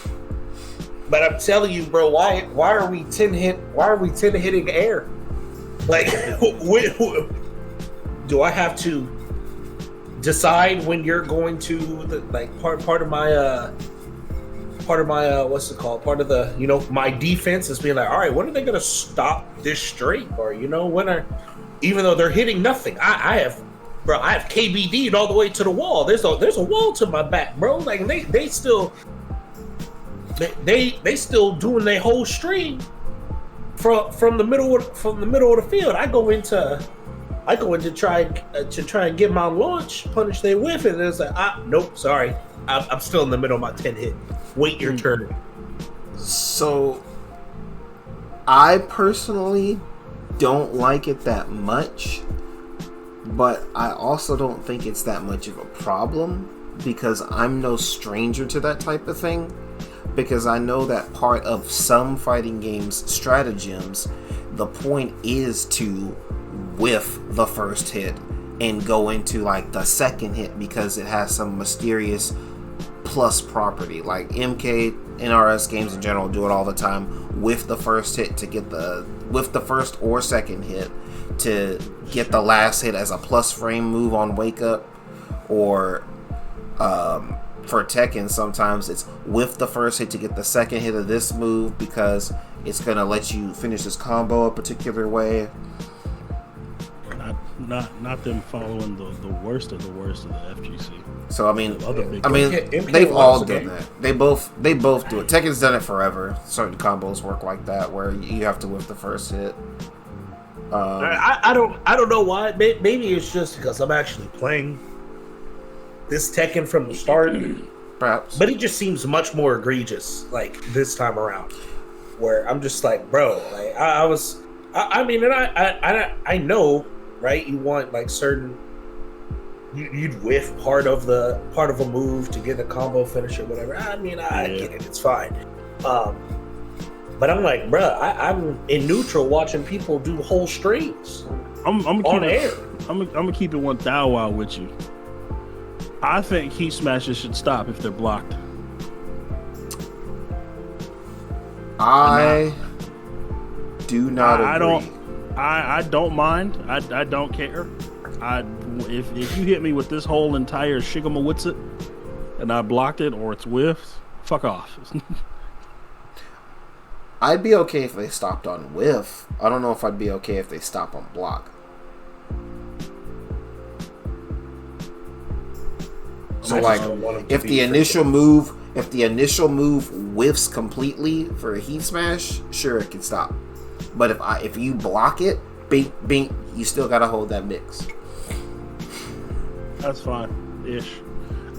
But I'm telling you, bro, why are we 10 hitting air? Like, do I have to decide when you're going to part of my what's it called? Part of the my defense is being like, all right, when are they gonna stop this streak? Or even though they're hitting nothing, I have KBD'd all the way to the wall. There's a wall to my back, bro. Like they still doing their whole stream from the middle of the field. I go into try and get my launch, punish their whiff, and it's like, nope, sorry, I'm still in the middle of my 10 hit. Wait your turn. So, I personally don't like it that much, but I also don't think it's that much of a problem because I'm no stranger to that type of thing. Because I know that part of some fighting games stratagems, the point is to whiff the first hit and go into like the second hit because it has some mysterious plus property. Like MK NRS games in general do it all the time. Whiff the first hit to get whiff the first or second hit to get the last hit as a plus frame move on wake up, or for Tekken, sometimes it's whiff the first hit to get the second hit of this move because it's gonna let you finish this combo a particular way. Not them following the worst of the FGC. So I mean, MK they've all loves the done game. that. They both do it. Tekken's done it forever. Certain combos work like that where you have to whiff the first hit. I don't know why. Maybe it's just because I'm actually playing this Tekken from the start. Perhaps. But it just seems much more egregious, like, this time around. Where I'm just like, bro, like, I know, right? You want, like, certain... You'd whiff part of a move to get a combo finish or whatever. I get it. It's fine. But I'm like, bro, I'm in neutral watching people do whole streams I'm on air. I'm gonna keep it 1,000 with you. I think heat smashes should stop if they're blocked. I do not agree. I don't mind. I don't care. If you hit me with this whole entire Shigamawitsit and I blocked it or it's whiffed, fuck off. I'd be okay if they stopped on whiff. I don't know if I'd be okay if they stop on block. So like, if the initial move whiffs completely for a heat smash, sure it can stop. But if you block it, bink bink, you still gotta hold that mix. That's fine, ish.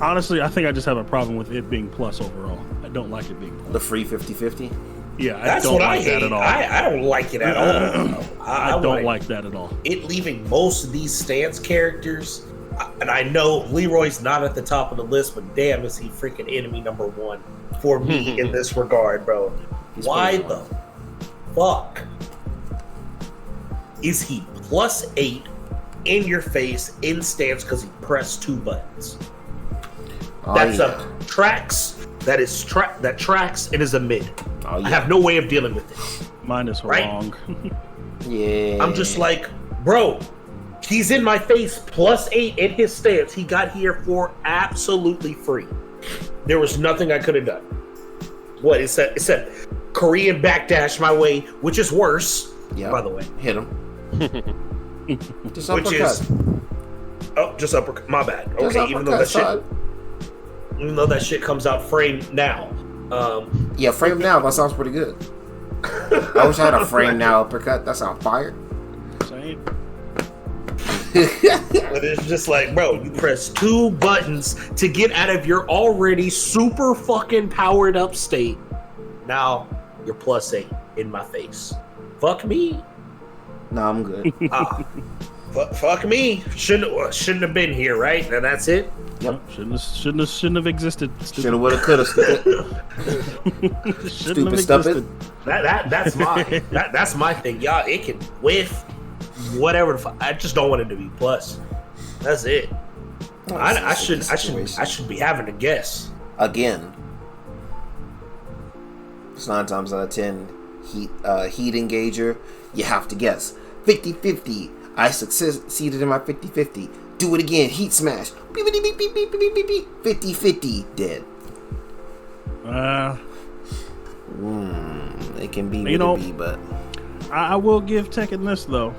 Honestly, I think I just have a problem with it being plus overall. I don't like it being plus. The free 50-50. Yeah, That's I don't what like I hate. that at all. I don't like it at all. I don't like that at all. It leaving most of these stance characters, and I know Leroy's not at the top of the list, but damn, is he freaking enemy number one for me in this regard, bro. Why the fuck is he +8 in your face in stance because he pressed 2 buttons? That's a tracks. That tracks and is a mid. I have no way of dealing with it. Mine is wrong. Yeah. I'm just like, bro, he's in my face +8 in his stance. He got here for absolutely free. There was nothing I could have done. It said Korean backdash my way, which is worse, by the way. Hit him. Just which uppercut. is just uppercut. My bad. Just Okay, even though uppercut, that shit, son. Comes out framed now. Yeah, frame now. That sounds pretty good. I wish I had a frame now uppercut. That sounds fire. Same. But it's just like, bro, you press 2 buttons to get out of your already super fucking powered up state. Now you're +8 in my face. Fuck me. Nah, I'm good. Fuck me. Shouldn't have been here, right? And that's it. Yep. Shouldn't have existed. Shoulda, woulda, coulda, stupid. Stupid, stupid. That's my that's my thing, y'all. It can whiff, whatever. I just don't want it to be plus. That's it. I should be having to guess Again. It's 9 times out of 10 heat engager. You have to guess. 50-50. I succeeded in my 50-50. Do it again. Heat smash. 50-50. Dead. It can be what it be, but I will give Tekken this though.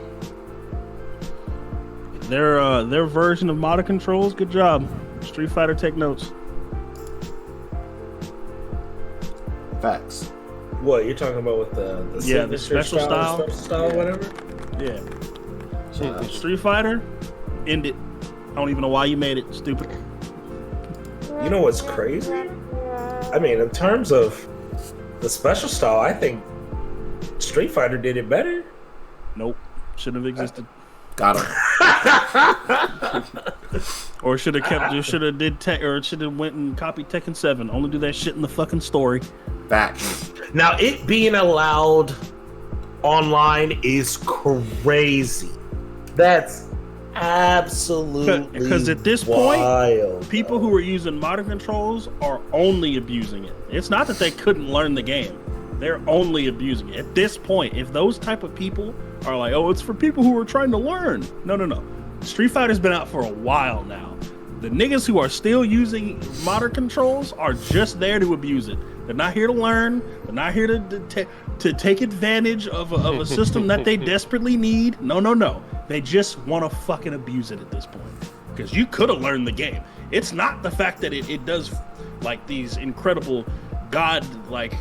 Their version of motor controls, good job. Street Fighter, take notes. facts. What you're talking about with the the special style, whatever? Yeah. Street Fighter, end it. I don't even know why you made it. Stupid. You know what's crazy? I mean, in terms of the special style, I think Street Fighter did it better. Nope. Shouldn't have existed. Got him. Or should have kept. Should have did tech. Or should have went and copied Tekken 7. Only do that shit in the fucking story. Facts. Now, it being allowed online is crazy. That's absolutely because at this wild, point, people who are using modern controls are only abusing it. It's not that they couldn't learn the game; they're only abusing it. At this point, if those type of people are like, "Oh, it's for people who are trying to learn," no. Street Fighter's been out for a while now. The niggas who are still using modern controls are just there to abuse it. They're not here to learn. They're not here to take advantage of a system that they desperately need. No. They just want to fucking abuse it at this point. Because you could have learned the game. It's not the fact that it does like these incredible god-like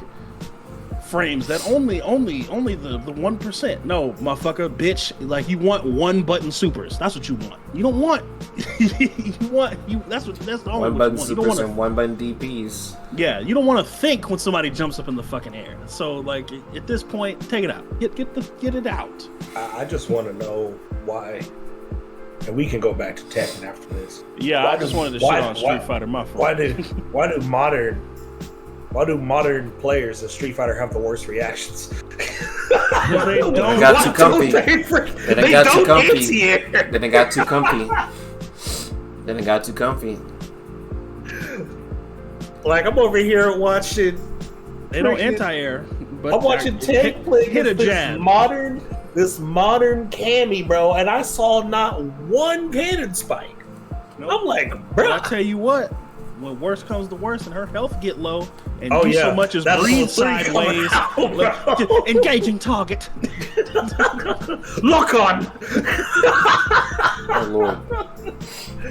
frames that only the 1%. No, motherfucker, bitch. Like, you want one button supers. That's what you want. You don't want that's the only One button you supers want. and one button DPs. Yeah, you don't want to think when somebody jumps up in the fucking air. So like at this point, take it out. Get it out. I just want to know why, and we can go back to Tekken after this. Yeah, I just wanted to shit on Street Fighter. My fault. Why do modern players of Street Fighter have the worst reactions? They don't. They got too comfy. They got too comfy. Then it got too comfy. Like, I'm over here watching. They don't anti-air. But I'm watching Ted play hit a this jab. modern Cammy, bro, and I saw not one cannon spike. Nope. I'm like, But bro. I tell you what, when worse comes to worse and her health get low, and Oh, you yeah. so much as That breathe little three coming sideways, out, like, bro. engaging target. Lock on. Oh Lord.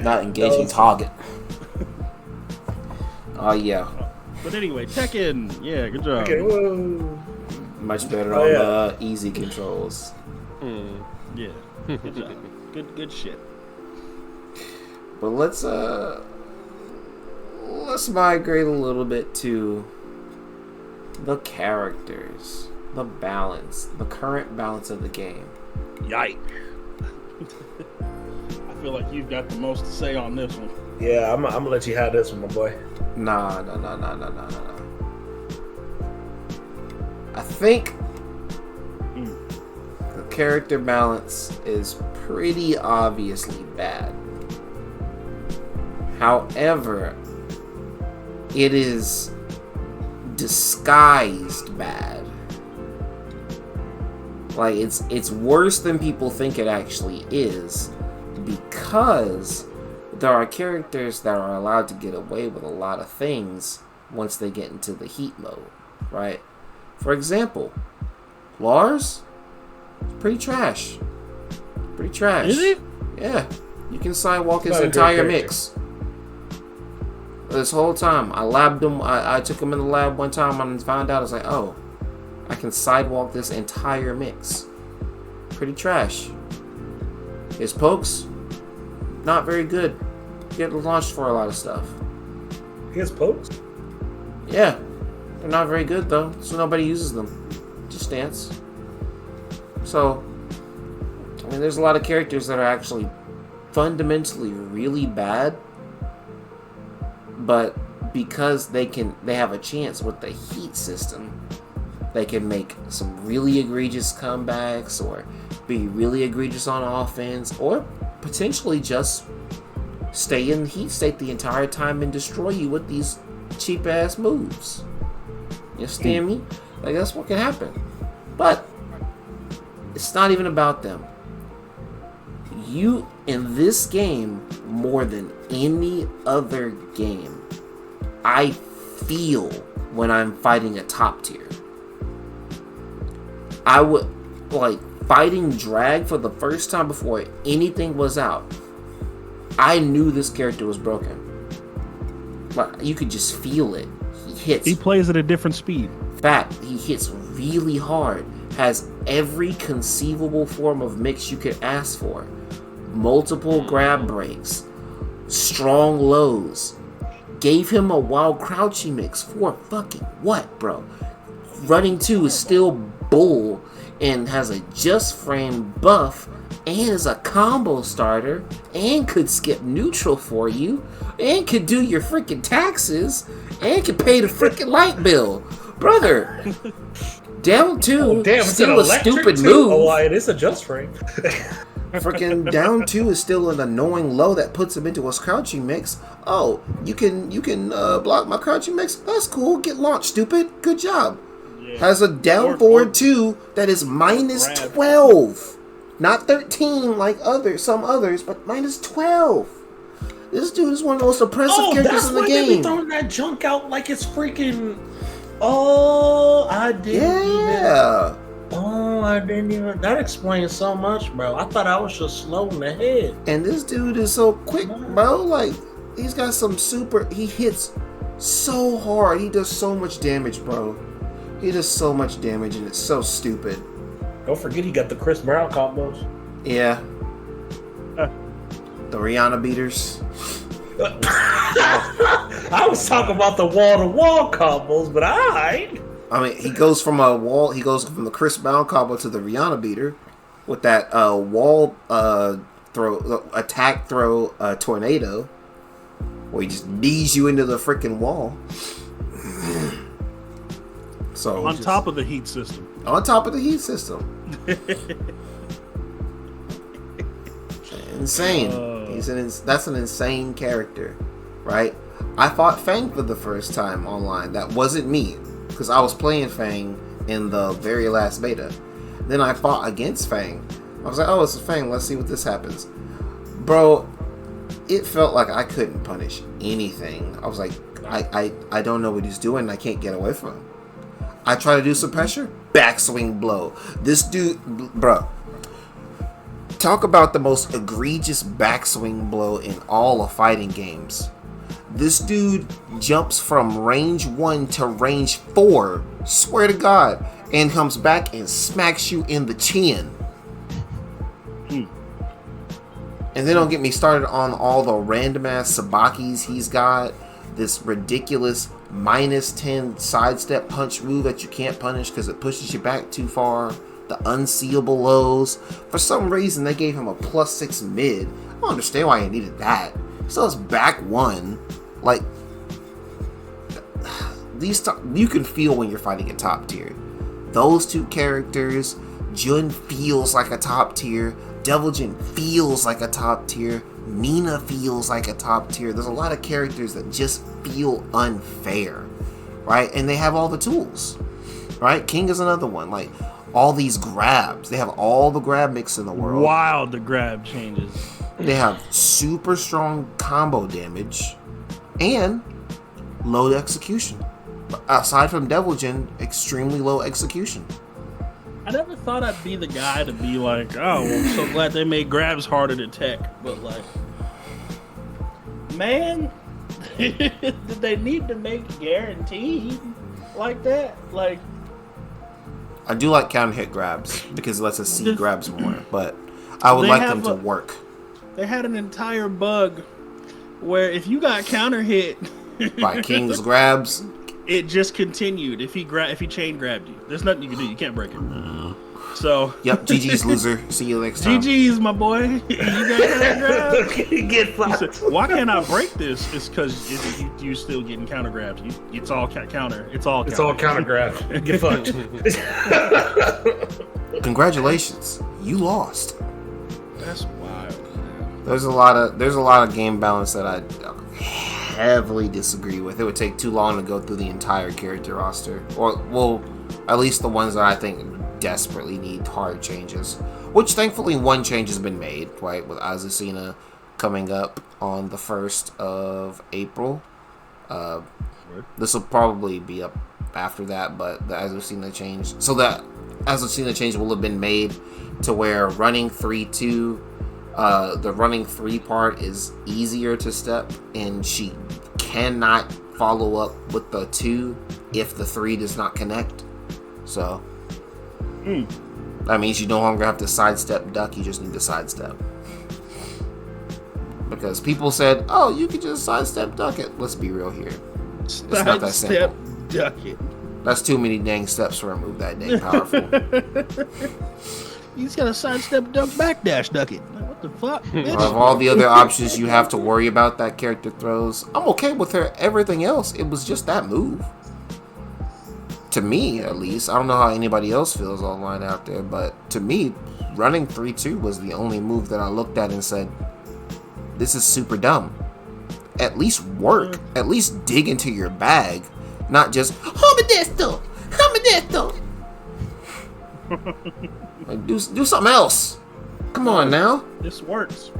Not engaging target. Oh yeah. But anyway, Tekken, yeah, good job. Okay, whoa. Much better Oh, on yeah. the easy controls. Yeah, good job. Good shit. But let's migrate a little bit to the characters, the balance, the current balance of the game. Yike. I feel like you've got the most to say on this one. Yeah, I'm gonna let you have this one, my boy. Nah. I think the character balance is pretty obviously bad. However, it is disguised bad. Like, it's worse than people think it actually is, because there are characters that are allowed to get away with a lot of things once they get into the heat mode, right? For example, Lars, pretty trash. Pretty trash. Is it? Yeah. You can sidewalk his Not a good entire character. mix. This whole time, I labbed him. I took him in the lab one time and found out. I was like, oh, I can sidewalk this entire mix. Pretty trash. His pokes, not very good. Get launched for a lot of stuff. His pokes? Yeah, they're not very good though, so nobody uses them. Just dance. So, I mean, there's a lot of characters that are actually fundamentally really bad, but because they have a chance with the heat system, they can make some really egregious comebacks or be really egregious on offense, or potentially just stay in heat state the entire time and destroy you with these cheap ass moves. You understand me? Like, that's what can happen. But it's not even about them. You, in this game, more than any other game, I feel when I'm fighting a top tier. I would, like, fighting Drag for the first time before anything was out, I knew this character was broken. Like, you could just feel it. He hits. He plays at a different speed. Fact, he hits really hard. Has every conceivable form of mix you could ask for. Multiple grab breaks. Strong lows. Gave him a wild crouchy mix for fucking what, bro? Running 2 is still bull and has a just frame buff and is a combo starter and could skip neutral for you and could do your freaking taxes and could pay the freaking light bill. Brother, down 2 still a stupid too? move. Oh, it is a just frame. Freaking down 2 is still an annoying low that puts him into a crouching mix. Oh, you can block my crouching mix? That's cool. Get launched, stupid. Good job. Has a down forward 2 that is minus 12. Not 13 like some others, but minus 12. This dude is one of the most oppressive characters in the game. They be throwing that junk out like it's freaking. Oh, I didn't even. That explains so much, bro. I thought I was just slow in the head. And this dude is so quick, bro. Like, he's got some super. He hits so hard. He does so much damage, bro. He does so much damage, and it's so stupid. Don't forget he got the Chris Brown combos. Yeah. The Rihanna beaters. I was talking about the wall-to-wall combos, but I mean, he goes from the Chris Brown combo to the Rihanna beater with that wall attack throw tornado where he just knees you into the freaking wall. So on top of the heat system. On top of the heat system. Insane. That's an insane character, right? I fought Fang for the first time online. That wasn't me, because I was playing Fang in the very last beta. Then I fought against Fang. I was like, oh, it's a Fang. Let's see what this happens. Bro, it felt like I couldn't punish anything. I was like, I don't know what he's doing. I can't get away from him. I try to do some pressure, backswing blow. This dude, bro, talk about the most egregious backswing blow in all of fighting games. This dude jumps from range 1 to range 4, swear to God, and comes back and smacks you in the chin. And then don't get me started on all the random ass sabakis he's got. This ridiculous minus 10 sidestep punch move that you can't punish because it pushes you back too far. The unseeable lows. For some reason, they gave him a +6 mid. I don't understand why he needed that. So it's back 1. Like, you can feel when you're fighting a top tier. Those two characters, Jun feels like a top tier. Deviljin feels like a top tier. Nina feels like a top tier. There's a lot of characters that just feel unfair, right? And they have all the tools, right? King is another one. Like, all these grabs. They have all the grab mix in the world. Wild the grab changes. They have super strong combo damage and low execution. Aside from Deviljin, extremely low execution. I never thought I'd be the guy to be like, oh, well, I'm so glad they made grabs harder to tech. But like, man, did they need to make guaranteed like that? Like, I do like counter hit grabs because it lets us see grabs more, but I would like them to work. They had an entire bug where if you got counter hit by King's grabs, it just continued. If he chain grabbed you, there's nothing you can do. You can't break it. So yep, GG's loser. See you next time. GG's my boy. You got counter grabs. Get fucked. Why can't I break this? It's because you still getting counter grabs. It's all counter. It's all counter grabs. Get fucked. Congratulations, you lost. That's wild. Man. There's a lot of game balance that I heavily disagree with. It would take too long to go through the entire character roster, or well, at least the ones that I think desperately need hard changes. Which thankfully one change has been made, right? With Azucena coming up on the 1st of April. This will probably be up after that, but the Azucena change. So that Azucena change will have been made to where running 3-2, the running 3 part is easier to step, and she cannot follow up with the 2 if the 3 does not connect. So that means you no longer have to sidestep duck, you just need to sidestep. Because people said, oh, you could just sidestep duck it. Let's be real here. It's not that simple. Duck it. That's too many dang steps for a move that dang powerful. You just gotta sidestep duck backdash duck it. Like, what the fuck? Of all the other options you have to worry about that character throws, I'm okay with her everything else. It was just that move. To me, at least. I don't know how anybody else feels online out there, but to me, running 3-2 was the only move that I looked at and said, this is super dumb. At least work. At least dig into your bag. Not just, Homodesto! Like, do something else. Come on now. This works.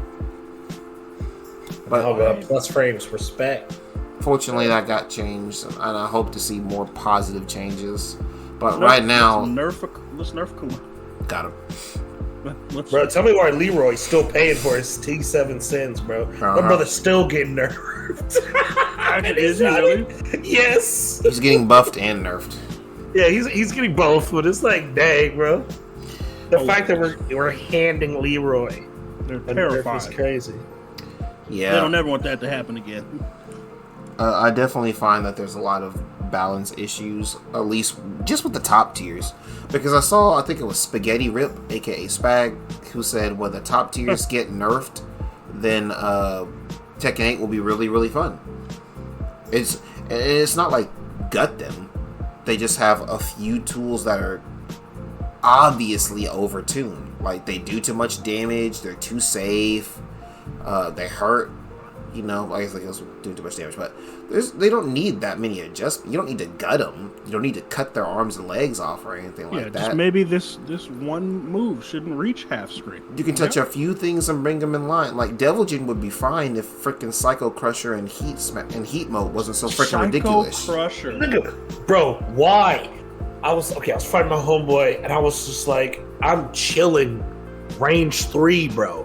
But plus frames, respect. fortunately, that got changed, and I hope to see more positive changes. But right now, let's nerf Kuma. Got him. Bro, tell me why Leroy's still paying for his T7 sins, bro. My brother's still getting nerfed. Is he really? Yes. He's getting buffed and nerfed. Yeah, he's getting both, but it's like, dang, bro. The fact that we're handing Leroy they're terrified. Is crazy. Yeah. They don't ever want that to happen again. I definitely find that there's a lot of balance issues, at least just with the top tiers. Because I think it was Spaghetti Rip, aka Spag, who said when the top tiers get nerfed, then Tekken 8 will be really, really fun. It's not like gut them. They just have a few tools that are obviously overtuned. Like, they do too much damage, they're too safe, they hurt. You know, I guess it was doing too much damage, but they don't need that many adjustments. You don't need to gut them. You don't need to cut their arms and legs off or anything like that. Just maybe this one move shouldn't reach half screen. You can touch a few things and bring them in line. Like, Devil Jin would be fine if freaking Psycho Crusher and Heat Mode wasn't so freaking ridiculous. Psycho Crusher. Bro, why? I was fighting my homeboy, and I was just like, I'm chilling range 3, bro.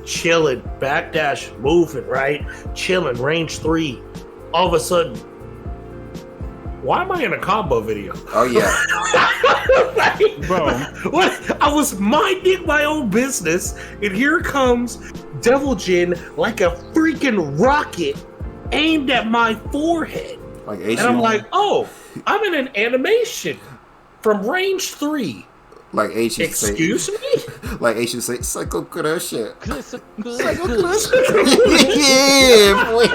Chilling, backdash, moving, right? Chilling, range 3. All of a sudden, why am I in a combo video? Oh yeah, like, bro. What? I was minding my own business, and here comes Devil Jin like a freaking rocket aimed at my forehead. Like and I'm like, oh, I'm in an animation from range 3. Like H used to say, excuse me? Like H used to say, Psycho Crusher. Psycho Crusher. Yeah, boy.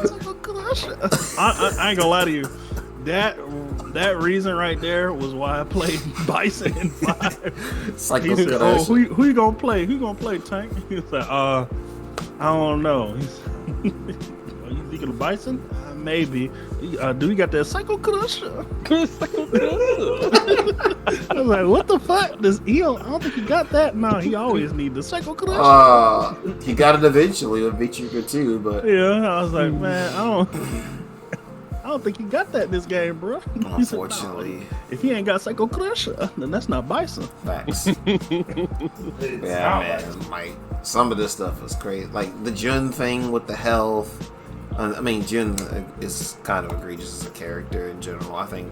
Psycho Crusher. I ain't gonna lie to you. That reason right there was why I played Bison in 5. Psycho He said, Crusher. "Oh, who you gonna play? Who you gonna play, Tank?" He was like, I don't know." Are you thinking of Bison? Maybe. Do we got that Psycho Crusher? I was like, what the fuck? I don't think he got that. No, he always need the Psycho Crusher. He got it eventually with Vichuka too, but Yeah, I was like, man, I don't think he got that in this game, bro. He said, Unfortunately. "No, if he ain't got Psycho Crusher, then that's not Bison." Facts. It's Yeah, not man. Like, some of this stuff is crazy. Like, the Jun thing with the health. I mean, Jun is kind of egregious as a character in general. I think.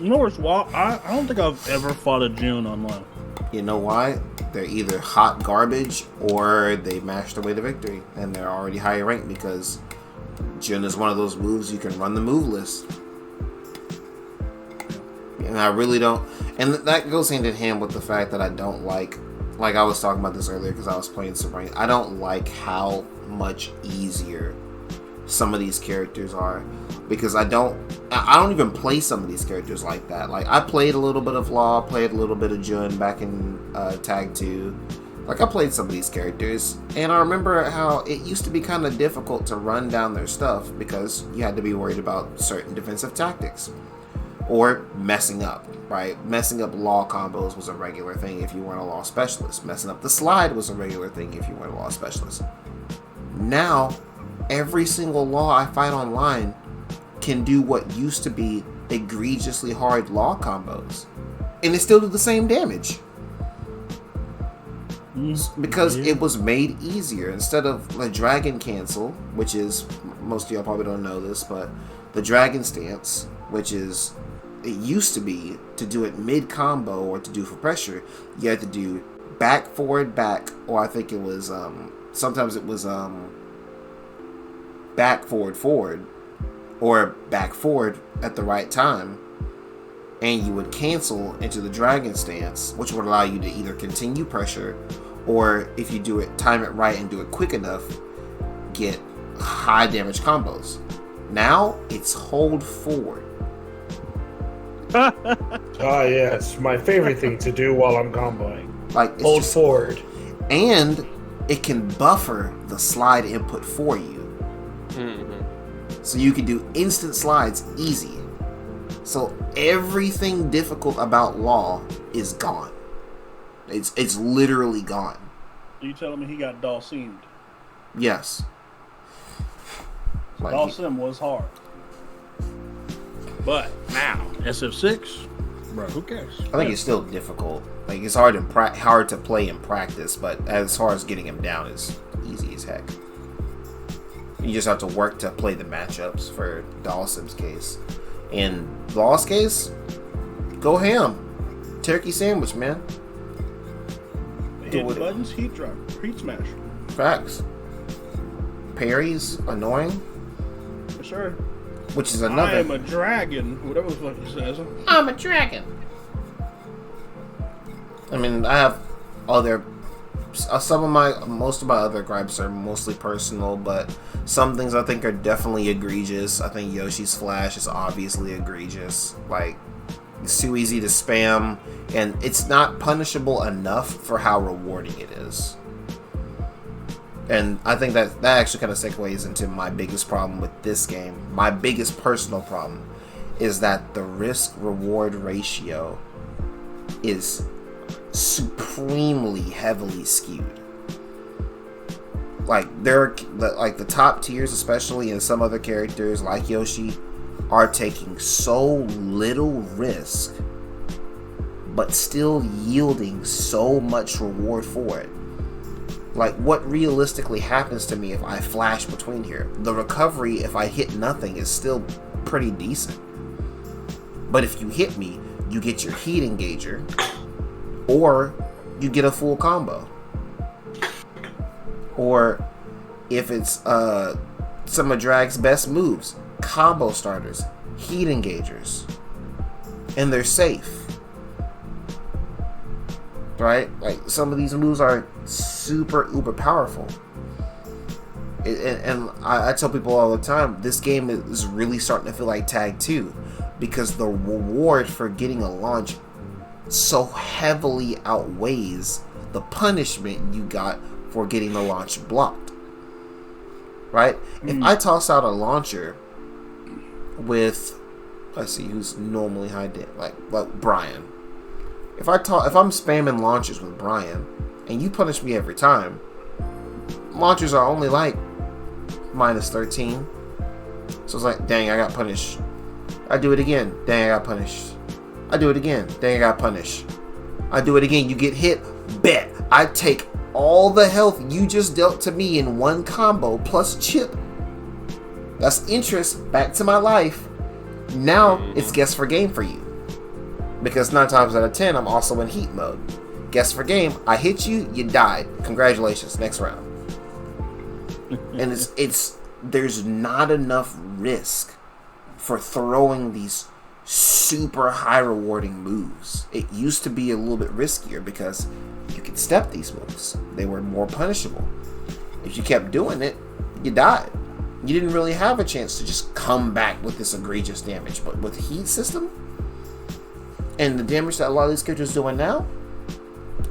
You know what's wild? I don't think I've ever fought a June online. You know why? They're either hot garbage or they mashed their way to victory. And they're already higher ranked because Jun is one of those moves you can run the move list. And I really don't. And that goes hand in hand with the fact that I don't like I was talking about this earlier because I was playing some rank. I don't like how much easier some of these characters are. Because I don't even play some of these characters like that. Like, I played a little bit of Law, played a little bit of Jun back in Tag 2. Like, I played some of these characters, and I remember how it used to be kind of difficult to run down their stuff because you had to be worried about certain defensive tactics. Or messing up, right? Messing up Law combos was a regular thing if you weren't a Law specialist. Messing up the slide was a regular thing if you weren't a Law specialist. Now, every single Law I fight online can do what used to be egregiously hard Law combos, and they still do the same damage because it was made easier. Instead of the Dragon Cancel, which is, most of y'all probably don't know this, but the Dragon Stance, which is, it used to be to do it mid combo or to do for pressure, you had to do back forward back, or I think it was sometimes it was back forward forward, or back forward at the right time, and you would cancel into the Dragon Stance, which would allow you to either continue pressure, or if you do it, time it right and do it quick enough, get high damage combos. Now it's hold forward. Oh yeah, it's my favorite thing to do while I'm comboing. Like, it's Hold just, forward. and it can buffer the slide input for you. So you can do instant slides easy. So everything difficult about Law is gone. It's literally gone. You telling me he got Dawsoned? Yes. Like, Dawson was hard. But now, SF6, bro, who cares? I think it's still difficult. Like, it's hard to play in practice, but as far as getting him down is easy as heck. You just have to work to play the matchups for Dawson's case. In Law's case, go ham. Turkey sandwich, man. Hit buttons, heat drop, heat smash. Facts. Parries, annoying. For sure. Which is another. I am a dragon. Whatever the fuck he says. I'm a dragon. I mean, I have other. Most of my other gripes are mostly personal, but some things I think are definitely egregious. I think Yoshi's Flash is obviously egregious. Like, it's too easy to spam, and it's not punishable enough for how rewarding it is. And I think that actually kind of segues into my biggest problem with this game. My biggest personal problem is that the risk-reward ratio is supremely heavily skewed. Like, the top tiers, especially in some other characters like Yoshi, are taking so little risk but still yielding so much reward for it. Like, what realistically happens to me if I flash between here? The recovery, if I hit nothing, is still pretty decent. But if you hit me, you get your heat engager, or you get a full combo. Or if it's some of Drag's best moves, combo starters, heat engagers, and they're safe. Right? Like, some of these moves are super uber powerful. And I tell people all the time, this game is really starting to feel like Tag 2, because the reward for getting a launch so heavily outweighs the punishment you got for getting the launch blocked. Right? If I toss out a launcher with, let's see, who's normally high damage, like Brian. If I'm spamming launchers with Brian, and you punish me every time, launchers are only like -13, So it's like, dang, I got punished. I do it again. Dang, I got punished. I do it again. Dang, I got punished. I do it again. You get hit. Bet. I take all the health you just dealt to me in one combo plus chip. That's interest back to my life. Now it's guess for game for you. Because 9 times out of 10, I'm also in heat mode. Guess for game. I hit you. You died. Congratulations. Next round. And there's not enough risk for throwing these super high rewarding moves. It used to be a little bit riskier because you could step these moves. They were more punishable. If you kept doing it, you died. You didn't really have a chance to just come back with this egregious damage. But with heat system and the damage that a lot of these characters are doing now,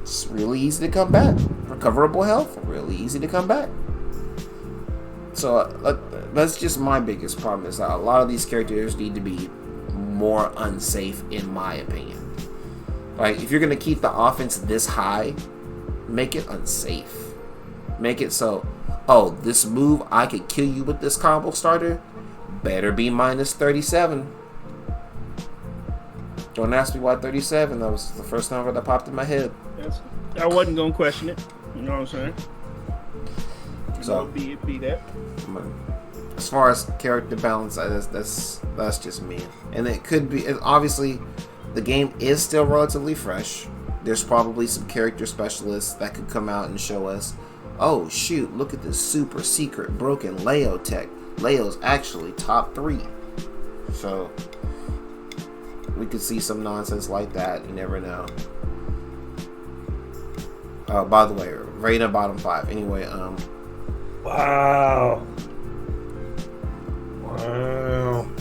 it's really easy to come back. Recoverable health, really easy to come back. So that's just my biggest problem, is that a lot of these characters need to be more unsafe, in my opinion. Like, if you're going to keep the offense this high, make it unsafe. Make it so, oh, this move, I could kill you with this combo starter, better be minus 37. Don't ask me why 37. That was the first number that popped in my head. I wasn't going to question it. You know what I'm saying? So, be that. As far as character balance, that's just me. And it could be, obviously, the game is still relatively fresh. There's probably some character specialists that could come out and show us, oh shoot, look at this super secret broken Leo tech. Leo's actually top 3. So we could see some nonsense like that. You never know. Oh, by the way, Reina bottom 5. Anyway, Wow.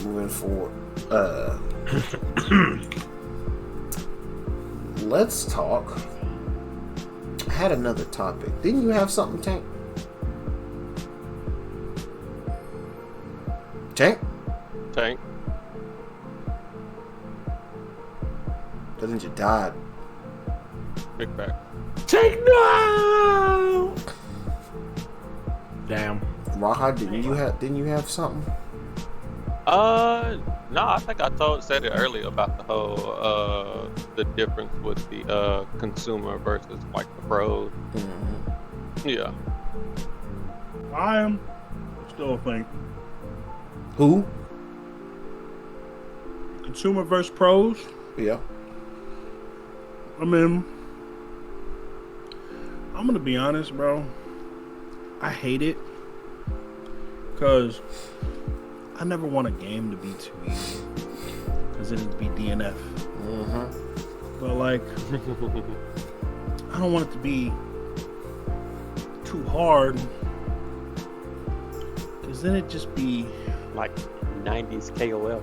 moving forward. Let's talk. I had another topic. Didn't you have something, Tank? Tank? Doesn't you died? Big back. Take no. Damn. Raha, didn't you have something? No, I think I said it earlier about the whole the difference with the consumer versus like the pros. Mm-hmm. Yeah. I still think Who? consumer versus pros. Yeah. I mean, I'm gonna be honest, bro. I hate it because I never want a game to be too easy, because it'd be DNF. Mm-hmm. But like, I don't want it to be too hard, because then it'd just be Like 90s KOL.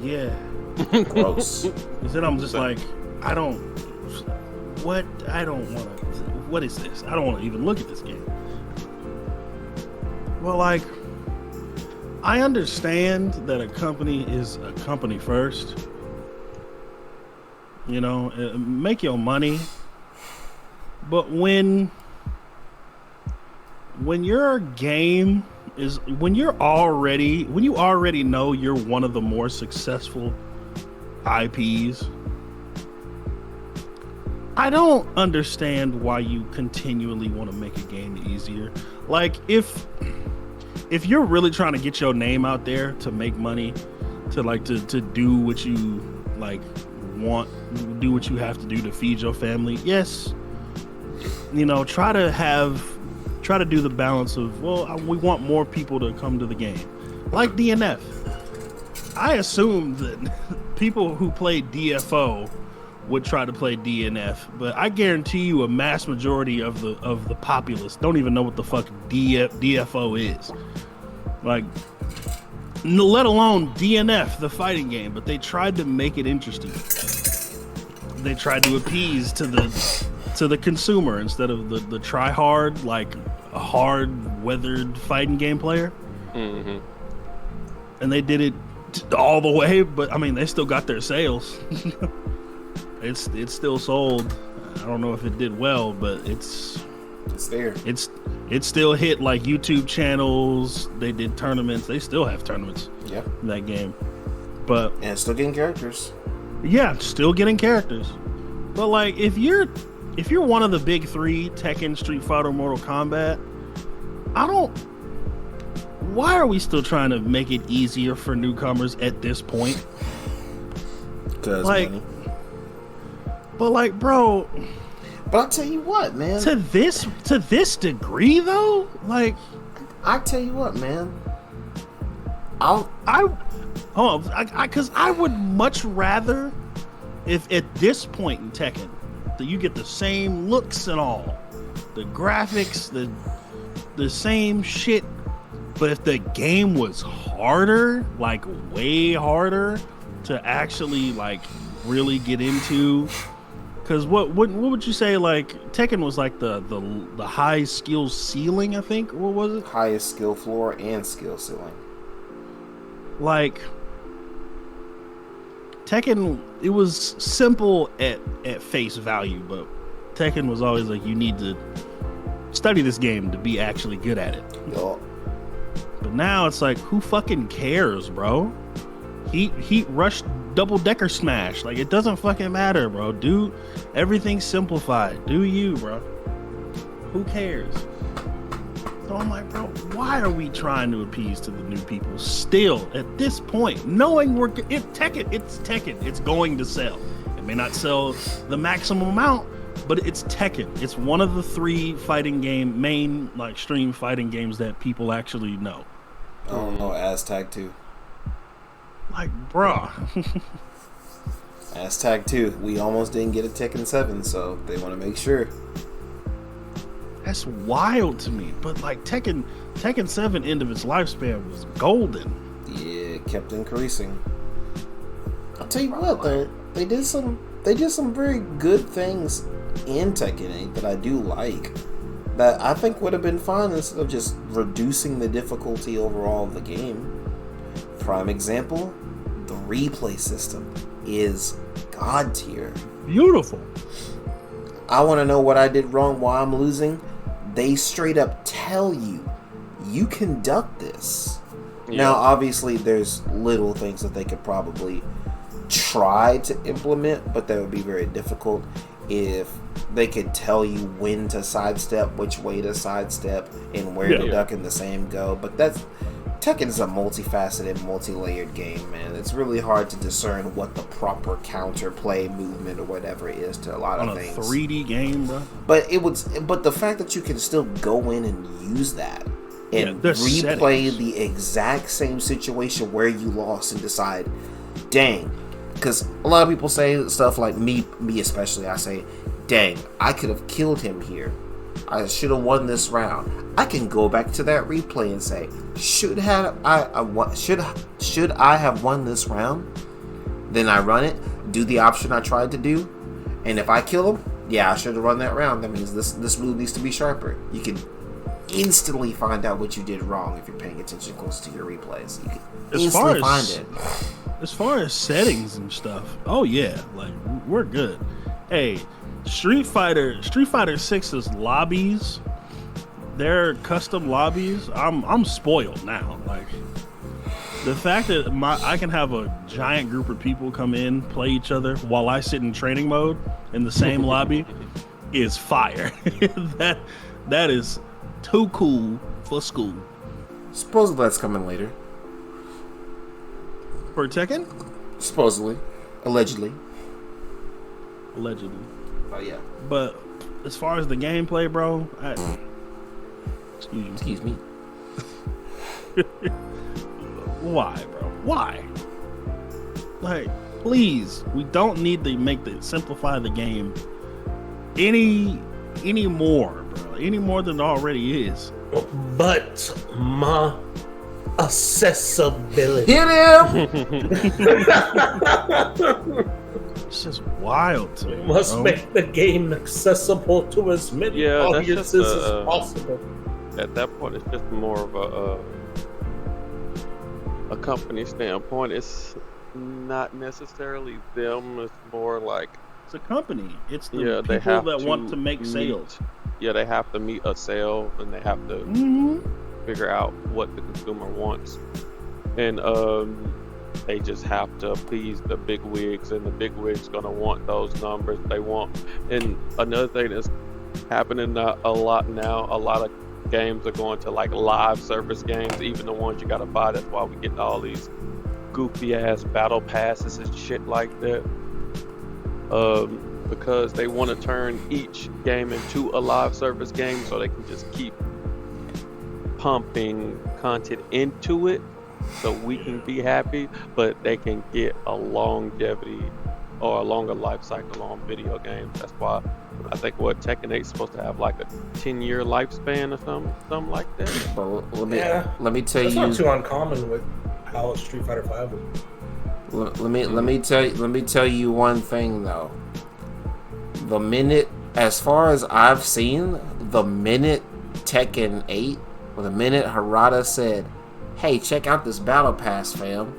yeah. Gross. Because then I'm just like, I don't want to. What is this? I don't want to even look at this game. Well, like, I understand that a company is a company first. You know, make your money. But when your game is, when you already know you're one of the more successful IPs, I don't understand why you continually want to make a game easier. Like, if you're really trying to get your name out there to make money, to do what you like want, do what you have to do to feed your family, yes, you know, try to do the balance of, well, we want more people to come to the game, like DNF. I assumed that people who play DFO would try to play DNF, but I guarantee you a mass majority of the populace don't even know what the fuck DFO is. Like, let alone DNF, the fighting game, but they tried to make it interesting. They tried to appease to the consumer instead of the try hard, like a hard weathered fighting game player. Mm-hmm. And they did it all the way, but I mean, they still got their sales. It's still sold. I don't know if it did well, but it's It's there. It still hit like YouTube channels. They did tournaments. They still have tournaments. Yeah. In that game, but And it's still getting characters. yeah, still getting characters. But like, if you're one of the big three, Tekken, Street Fighter, Mortal Kombat, why are we still trying to make it easier for newcomers at this point? Because Like, money. but like, bro, But I'll tell you what, man. to this degree though, like, I tell you what, man. because I would much rather, if at this point in Tekken, that you get the same looks and all, the graphics, the same shit, but if the game was harder, like way harder to actually like really get into, because what would you say, like Tekken was like the high skill ceiling, I think, what was it? Highest skill floor and skill ceiling. Like Tekken, it was simple at face value, but Tekken was always like, you need to study this game to be actually good at it. Yo, But now it's like, who fucking cares, bro? Heat rush, double decker smash. Like, it doesn't fucking matter, bro. Do everything simplified. Do you, bro? Who cares? So I'm like, bro, why are we trying to appease to the new people still at this point, knowing it's Tekken, it's going to sell. It may not sell the maximum amount, but it's Tekken. It's one of the three main like stream fighting games that people actually know. I don't know. Aztag 2. Like, bruh. Aztag 2. We almost didn't get a Tekken 7, so they want to make sure. That's wild to me. But like Tekken 7 end of its lifespan was golden. Yeah, it kept increasing. I'll tell you what, though, they did some very good things in Tekken 8 that I do like. That I think would have been fun instead of just reducing the difficulty overall of the game. Prime example, the replay system is god tier. Beautiful. I want to know what I did wrong, why I'm losing. They straight up tell you conduct this. Yeah. Now, obviously, there's little things that they could probably try to implement, but that would be very difficult. If they could tell you when to sidestep, which way to sidestep, and where to duck in the same go. But Tekken is a multifaceted, multi-layered game, man. It's really hard to discern what the proper counterplay movement or whatever is to a lot of things. On a 3D game, bro. But the fact that you can still go in and use that and replay settings. the exact same situation where you lost and decide, dang. Because a lot of people say stuff like me especially, I say, dang, I could have killed him here. I should have won this round. I can go back to that replay and say, should I have won this round? Then I run it, do the option I tried to do, and if I kill him, yeah, I should have run that round. That means this move needs to be sharper. You can instantly find out what you did wrong if you're paying attention close to your replays. You can instantly find it. As far as settings and stuff, oh yeah, like we're good. Hey, Street Fighter 6's lobbies, their custom lobbies, I'm spoiled now. Like the fact that I can have a giant group of people come in, play each other while I sit in training mode in the same lobby is fire. that is too cool for school. Supposedly that's coming later. For Tekken? Supposedly. Allegedly. Allegedly. Oh yeah. But as far as the gameplay, bro, excuse me. Why, bro? Why? Like, please, we don't need to simplify the game any more, bro. Any more than it already is. But my accessibility. Hit him! It's just wild to me. Must bro. make the game accessible to as many audiences as possible. At that point, it's just more of a company standpoint. It's not necessarily them. It's more like It's a company. It's the they people have that to want to make meet sales. yeah, they have to meet a sale and they have to Mm-hmm. figure out what the consumer wants, and they just have to please the big wigs, and the big wigs gonna want those numbers they want. And another thing that's happening a lot now, a lot of games are going to like live service games, even the ones you gotta buy. That's why we get all these goofy ass battle passes and shit like that. Because they want to turn each game into a live service game, so they can just keep pumping content into it, so we can be happy, but they can get a longevity or a longer life cycle on video games. That's why I think Tekken 8 is supposed to have like a 10-year lifespan or something like that. But let me tell That's you. not too uncommon with how Street Fighter 5 was. Let me tell you one thing though. The minute, as far as I've seen, the minute Tekken 8, or the minute Harada said, "Hey, check out this battle pass, fam,"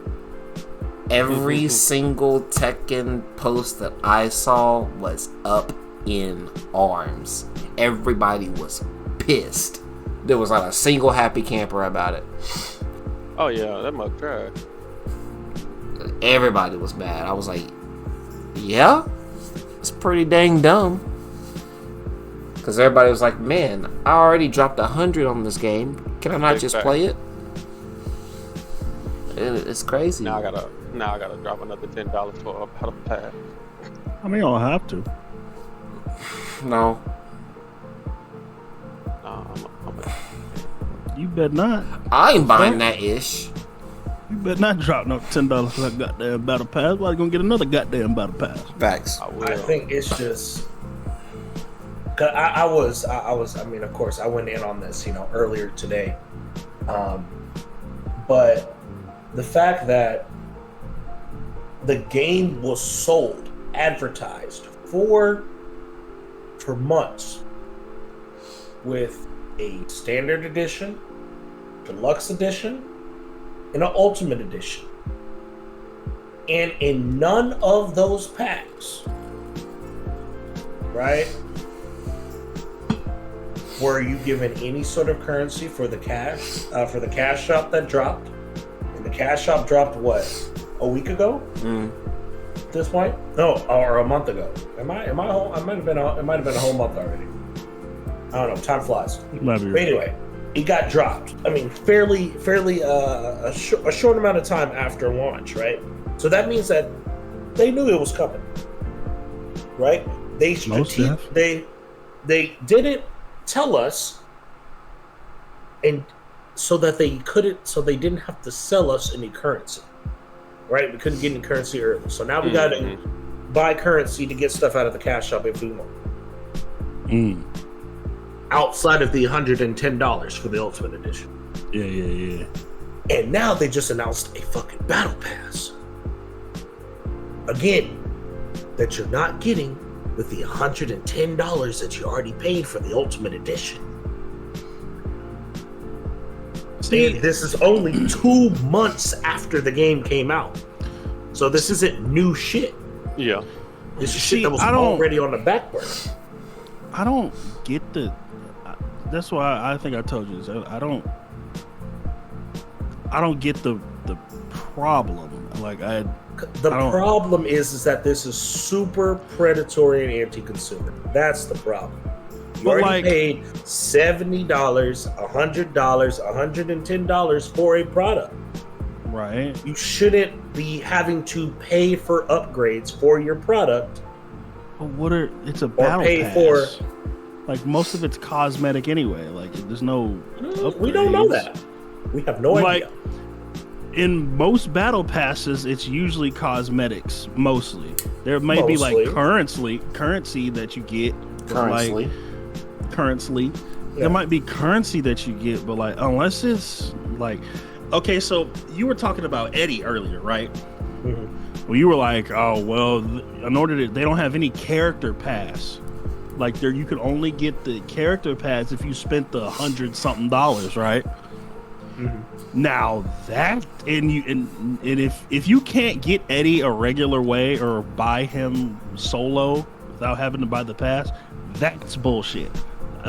every single Tekken post that I saw was up in arms. Everybody was pissed. There was not a single happy camper about it. Oh yeah, that must trash. Everybody was mad. I was like, yeah, it's pretty dang dumb. Because everybody was like, man, I already dropped 100 on this game. Can I not just play it? It's crazy. Now I gotta drop another $10 for a battle pass. I mean, you don't have to. No. You bet not. I ain't buying that ish. You better not drop no $10 for that goddamn battle pass. Why you gonna get another goddamn battle pass? Facts. I think it's just. Cause I was. I mean, of course, I went in on this, earlier today. But the fact that the game was sold, advertised for months with a standard edition, deluxe edition, and an ultimate edition. And in none of those packs, right, were you given any sort of currency for the cash shop that dropped. And the cash shop dropped what, a week ago? At this point? No, or a month ago. Am I home? It might have been a whole month already. I don't know. Time flies. But anyway, it got dropped. I mean, fairly a short amount of time after launch, right? So that means that they knew it was coming, right? They didn't tell us, and so that they didn't have to sell us any currency, right? We couldn't get any currency early, so now we got to buy currency to get stuff out of the cash shop if we want. Outside of the $110 for the Ultimate Edition. Yeah. And now they just announced a fucking battle pass. Again, that you're not getting with the $110 that you already paid for the Ultimate Edition. See, and this is only 2 months after the game came out. So this isn't new shit. Yeah. This is shit that was already on the back burner. I don't get that's why I think I told you this. I don't get the problem. Like the problem is that this is super predatory and anti-consumer. That's the problem. You already paid $70, $100, $110 for a product. Right. You shouldn't be having to pay for upgrades for your product. But it's a battle pass. Like, most of it's cosmetic anyway. Like, there's no upgrades. We don't know that. We have no idea. In most battle passes, it's usually cosmetics, mostly. There may be, like, currency that you get. Currency. Yeah. There might be currency that you get, but, like, unless it's, like... Okay, so you were talking about Eddie earlier, right? Mm-hmm. Well, you were like, oh, well, they don't have any character pass. Like, you could only get the character pass if you spent the $100-something, right? Mm-hmm. Now that and if you can't get Eddie a regular way or buy him solo without having to buy the pass, that's bullshit.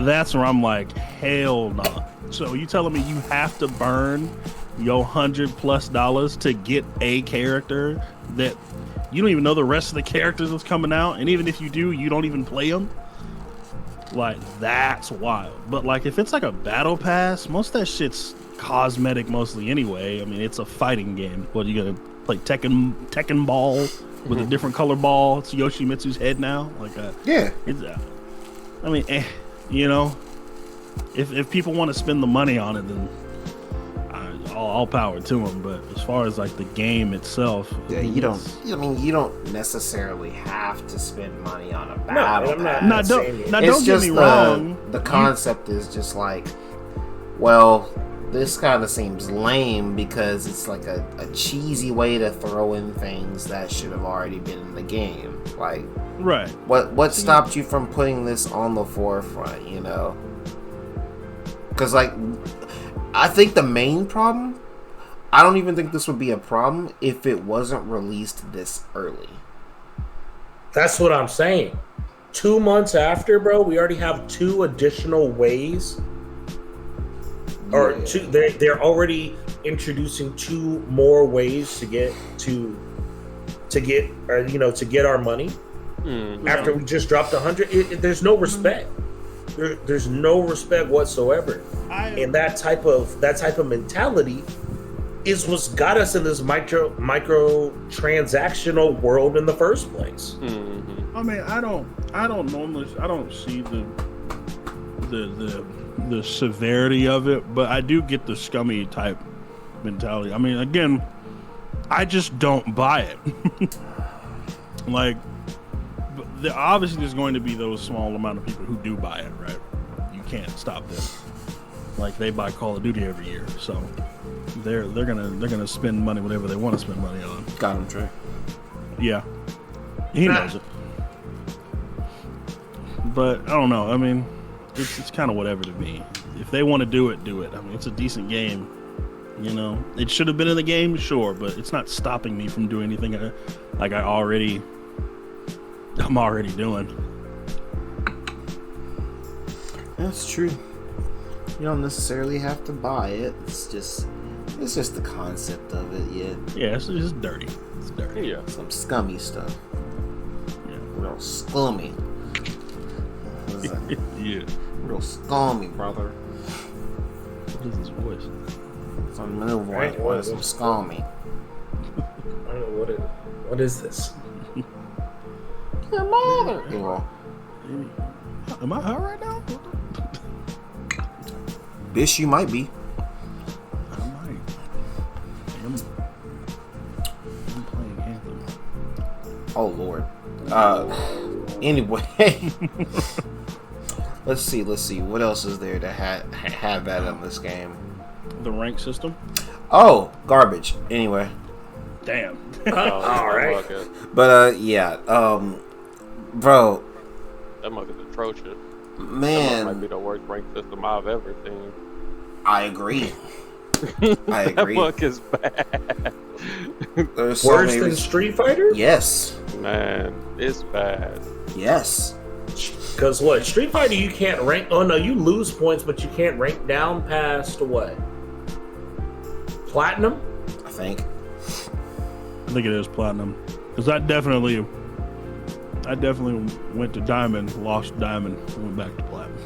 That's where I'm like, hell no. Nah. So you telling me you have to burn your $100+ to get a character that you don't even know the rest of the characters that's coming out, and even if you do, you don't even play them? Like, that's wild. But like, if it's like a battle pass, most of that shit's cosmetic mostly anyway. I mean, it's a fighting game. What, you gonna play Tekken ball with a different color ball? It's Yoshimitsu's head now. Like, yeah. It's, I mean, you know, if people want to spend the money on it, then all power to them. But as far as like the game itself, yeah, you don't necessarily have to spend money on a battle. Don't get me wrong. The concept is just like, well, this kind of seems lame because it's like a cheesy way to throw in things that should have already been in the game. Like, right? What stopped you from putting this on the forefront? You know, because like, I think the main problem, I don't even think this would be a problem if it wasn't released this early. That's what I'm saying. 2 months after, bro, we already have 2 additional ways. Or two, they're already introducing 2 more ways to get our money. After we just dropped 100, there's no respect. There's no respect whatsoever. And that type of mentality is what's got us in this micro transactional world in the first place. I mean, I don't see the severity of it, but I do get the scummy type mentality. I mean, again, I just don't buy it. Like, obviously there's going to be those small amount of people who do buy it, right? You can't stop them. Like, they buy Call of Duty every year, so they're gonna spend money whatever they want to spend money on. Got him, Trey. Yeah, he knows it. But I don't know. I mean, it's kind of whatever to me. If they want to do it, do it. I mean, it's a decent game. You know, it should have been in the game, sure, but it's not stopping me from doing anything I'm already doing. That's true. You don't necessarily have to buy it. It's just the concept of it. Yeah, it's just dirty. It's dirty. Yeah, some scummy stuff. Yeah, real scummy. Yeah, real scummy, brother. What is his voice? Some new voice. Some scummy. I don't know what is this? Your mother. Am I high right now? Bitch, you might be. I might. I'm playing Anthem. Oh Lord. Anyway, let's see. What else is there to have that in this game? The rank system. Oh, garbage. Anyway. Damn. All right. But yeah. Bro. That mug is atrocious. Man, that might be the worst rank system I've ever seen. I agree. That mug is bad. There's worse than Street Fighter? Yes. Man, it's bad. Yes. Because what? Street Fighter, you can't rank. Oh no, you lose points, but you can't rank down past what? Platinum? I think it is platinum. Because I definitely went to diamond, lost diamond, went back to platinum.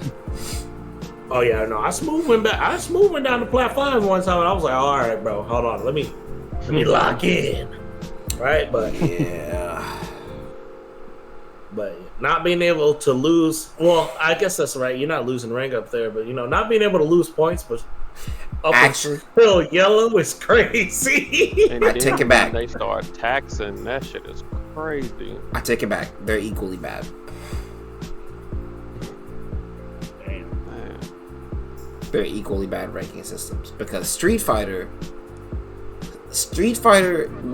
Oh yeah, no, I smooth went down to plat 5 one time, and I was like, all right, bro, hold on, let me lock in, right? But yeah, but not being able to lose. Well, I guess that's right. You're not losing rank up there, but not being able to lose points, but up until yellow is crazy. And I take it back. They start taxing. That shit is crazy. I take it back. They're equally bad. Damn. They're equally bad ranking systems because Street Fighter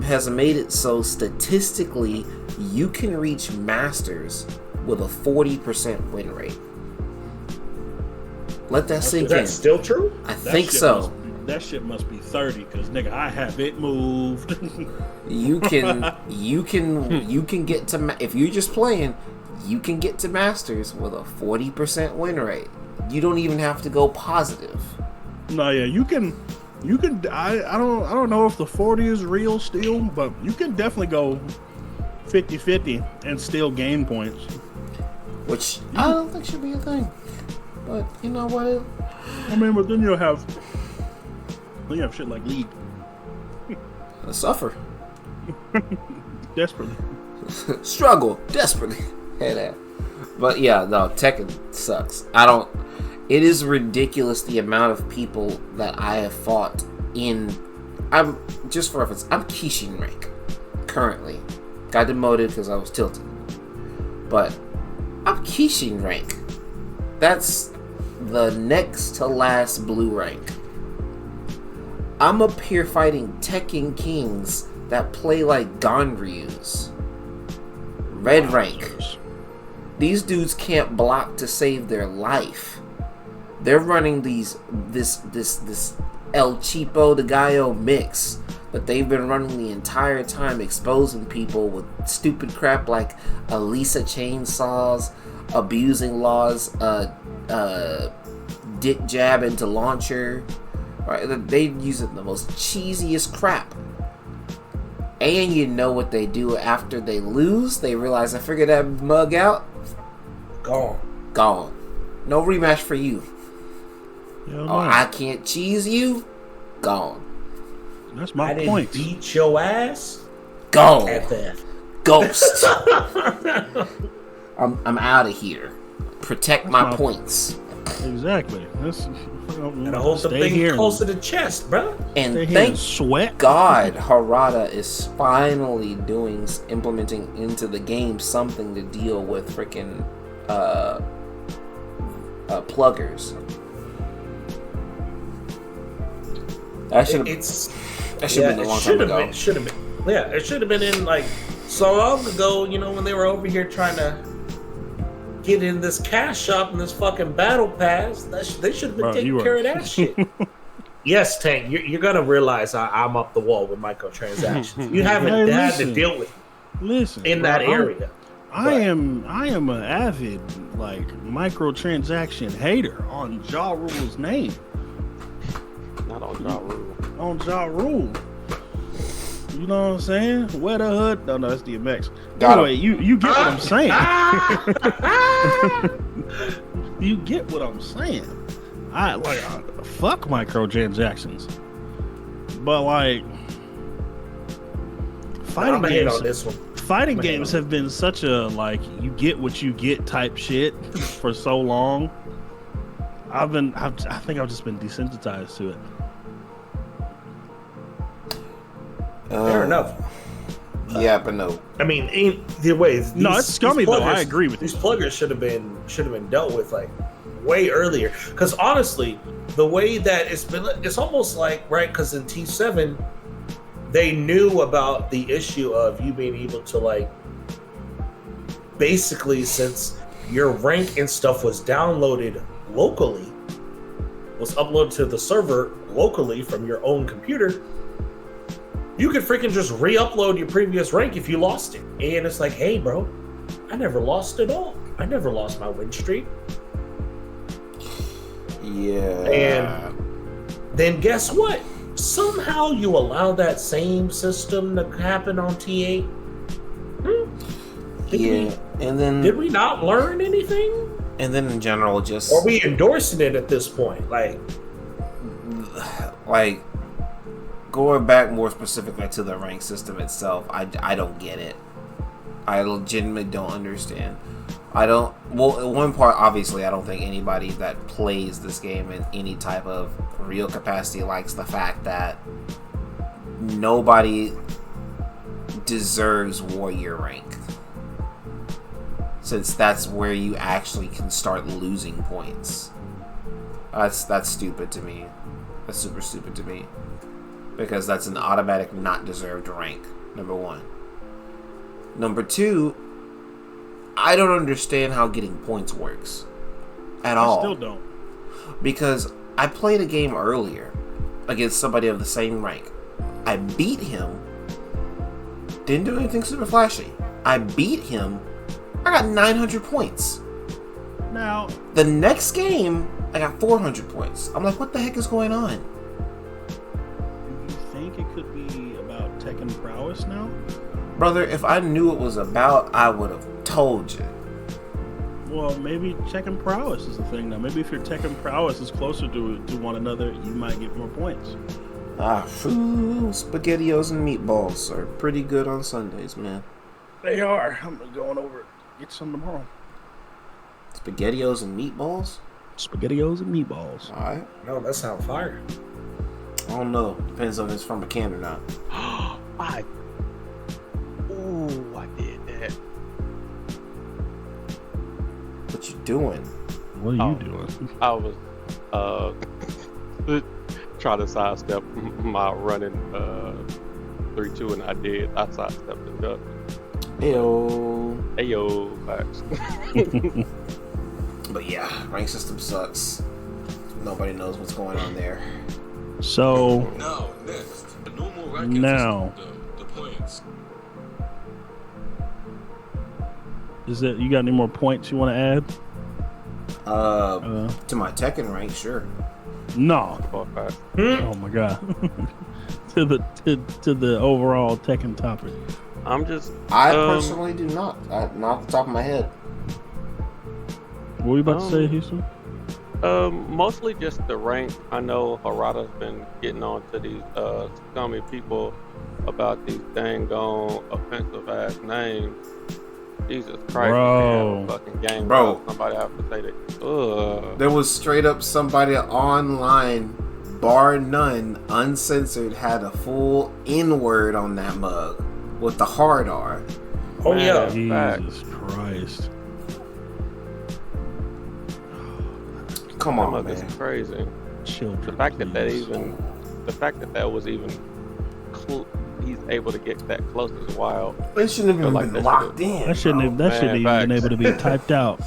has made it so statistically you can reach Masters with a 40% win rate. Let that sink in. Is that still true? I think so. That shit must be 30 because nigga, I have it moved. You can get to if you're just playing, you can get to Masters with a 40% win rate. You don't even have to go positive. No, yeah, you can. I don't know if the 40 is real still, but you can definitely go 50-50 and still gain points. Which I don't think should be a thing. But you know what? I mean, but then you have shit like League. Suffer. Desperately. Struggle desperately. Hey that. But yeah, no, Tekken sucks. It is ridiculous the amount of people that I have fought in. Just for reference, I'm Kishin rank currently. Got demoted because I was tilted. But I'm Kishin rank. That's the next to last blue rank. I'm up here fighting Tekken Kings that play like Ganryus. Red rank. These dudes can't block to save their life. They're running this El Cheapo de Gallo mix that they've been running the entire time, exposing people with stupid crap like Elisa chainsaws, abusing laws, dick jab into launcher. Right? They use the most cheesiest crap. And you know what they do after they lose? They realize, I figured that mug out. Gone. No rematch for you. No. I can't cheese you. Gone. That's my I point. didn't beat your ass. Gone. FF. Ghost. I'm out of here. Protect my points. Exactly. And I hold the thing close to the chest, bro. And thank sweat. God, Harada is finally implementing into the game something to deal with freaking pluggers. That should have been a long time ago. Should have been. Yeah, it should have been in like so long ago. You know, when they were over here trying to get in this cash shop and this fucking battle pass. They should have been taking care of that shit. Yes, Tank, you're gonna realize I'm up the wall with microtransactions. You haven't had to deal with in that area. I am an avid like microtransaction hater on Ja Rule's name. Not on Ja Rule. On Ja Rule. You know what I'm saying? Where the hood? No, that's DMX. Anyway, you get what I'm saying. You get what I'm saying. I fuck microtransactions, but like fighting games. On this one. Fighting games have been such a like you get what you get type shit for so long. I think I've just been desensitized to it. Fair enough. Yeah, but no. I mean, either way, it's scummy though. I agree with you. These pluggers should have been dealt with like way earlier. Because honestly, the way that it's almost like right. Because in T7, they knew about the issue of you being able to like basically since your rank and stuff was downloaded locally, was uploaded to the server locally from your own computer. You could freaking just re-upload your previous rank if you lost it. And it's like, hey, bro, I never lost at all. I never lost my win streak. Yeah. And then guess what? Somehow you allow that same system to happen on T8. Did we not learn anything? And then in general, just... Or are we endorsing it at this point? Like... Going back more specifically to the rank system itself, I don't get it. I legitimately don't understand. One part, obviously, I don't think anybody that plays this game in any type of real capacity likes the fact that nobody deserves warrior rank. Since that's where you actually can start losing points. That's stupid to me. That's super stupid to me. Because that's an automatic not deserved rank, number one. Number two, I don't understand how getting points works. At all. I still don't. Because I played a game earlier against somebody of the same rank. I beat him. Didn't do anything super flashy. I beat him. I got 900 points. Now, The next game, I got 400 points. I'm like, what the heck is going on? do you think it could be about Tekken prowess now? Brother, if I knew it was about, I would have told you. Well, maybe Tekken prowess is the thing now. Maybe if your Tekken prowess is closer to one another, you might get more points. SpaghettiOs and meatballs are pretty good on Sundays, man. They are. I'm going over get some tomorrow. SpaghettiOs and meatballs? SpaghettiOs and meatballs. Alright. No, that sounds fire. I don't know. Depends on if it's from a can or not. I did that. What you doing? What are you doing? I was trying to sidestep my running 3-2, and I did. I sidestepped the duck. Ayo, facts. But yeah, rank system sucks. Nobody knows what's going on there. So Now, next, the normal ranking Now. system, the points. is that you got any more points you want to add? To my Tekken rank, sure. No. Oh, facts. Oh my god. to the overall Tekken topic. I'm just. I personally do not. Not off the top of my head. What were you about to say, Houston? Mostly just the rank. I know Harada's been getting on to these scummy people about these dang on offensive ass names. Jesus Christ, Bro. man, fucking game. Bro. Somebody have to say that. There was straight up somebody online, bar none, uncensored, had a full N-word on that mug with the hard R. Oh Man. yeah. Jesus Christ. Come That on, mug man. is crazy. Children. The fact that please. the fact that was even he's able to get that close is wild. It shouldn't have even Like been that locked should've- in. That shouldn't bro. have that shouldn't Man, even been facts. able to be typed out.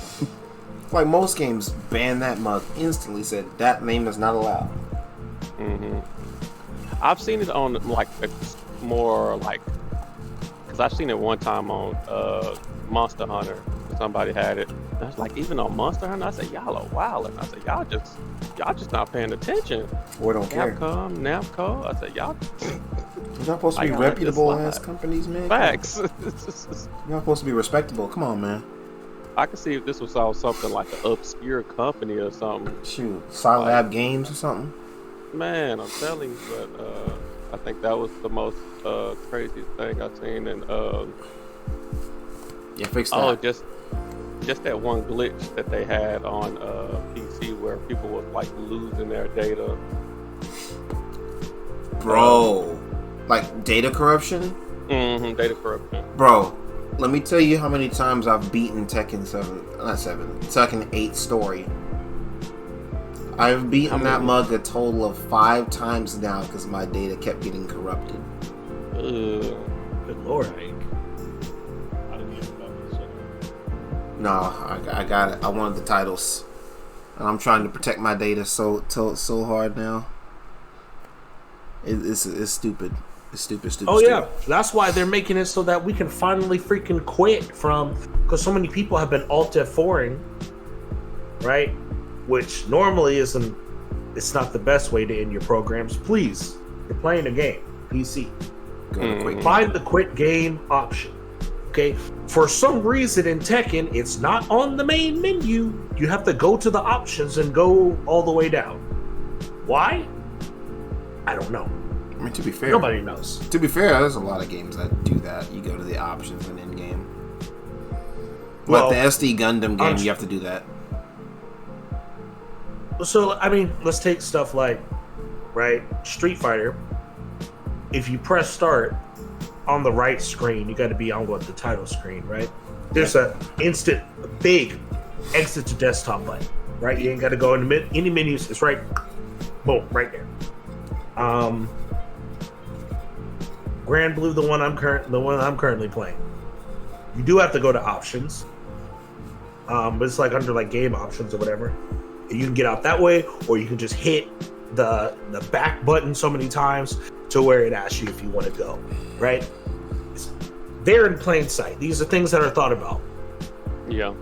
Like most games, ban that mug instantly. Said that name is not allowed. I've seen it on like more like because I've seen it one time on Monster Hunter. Somebody had it. And I was like, even on Monster Hunter, I said y'all are wild, and I said y'all just not paying attention. Or don't care. Namco. I said y'all You're not supposed to I be gotta let this reputable slide. ass companies, man. facts. You're not supposed to be respectable. Come on, man. I could see if this was all something like an obscure company or something. Shoot, Silent Lab Games or something. Man, I'm telling you, but I think that was the most craziest thing I've seen. And Yeah, fix that. oh, just that one glitch that they had on PC where people was like losing their data. Bro, like data corruption. Data corruption. Bro, let me tell you how many times I've beaten Tekken 8 story. I've beaten that mug a total of 5 times now because my data kept getting corrupted. Ugh. Good lord, Hank. I didn't even know this. No, I got it. I wanted the titles, and I'm trying to protect my data so hard now. It's stupid. It's stupid. Oh yeah, that's why they're making it so that we can finally freaking quit from, because so many people have been Alt F4ing, right? Which normally isn't. It's not the best way to end your programs. Please, you're playing a game, PC. Go to quick. Find the quit game option. Okay. For some reason in Tekken, it's not on the main menu. You have to go to the options and go all the way down. Why? I don't know. I mean, to be fair, Nobody knows. To be fair, there's a lot of games that do that. You go to the options and in game. Well, Like the SD Gundam game, I'm- you have to do that. So, I mean, let's take stuff like, right, Street Fighter. If you press start on the right screen, you got to be on the title screen, right? There's a instant, big exit to desktop button, right? You ain't got to go into any menus. It's right, boom, right there. Grand Blue, the one I'm currently playing. You do have to go to options, but it's like under like game options or whatever. You can get out that way, or you can just hit the back button so many times to where it asks you if you want to go, right? They're in plain sight. These are things that are thought about. Yeah.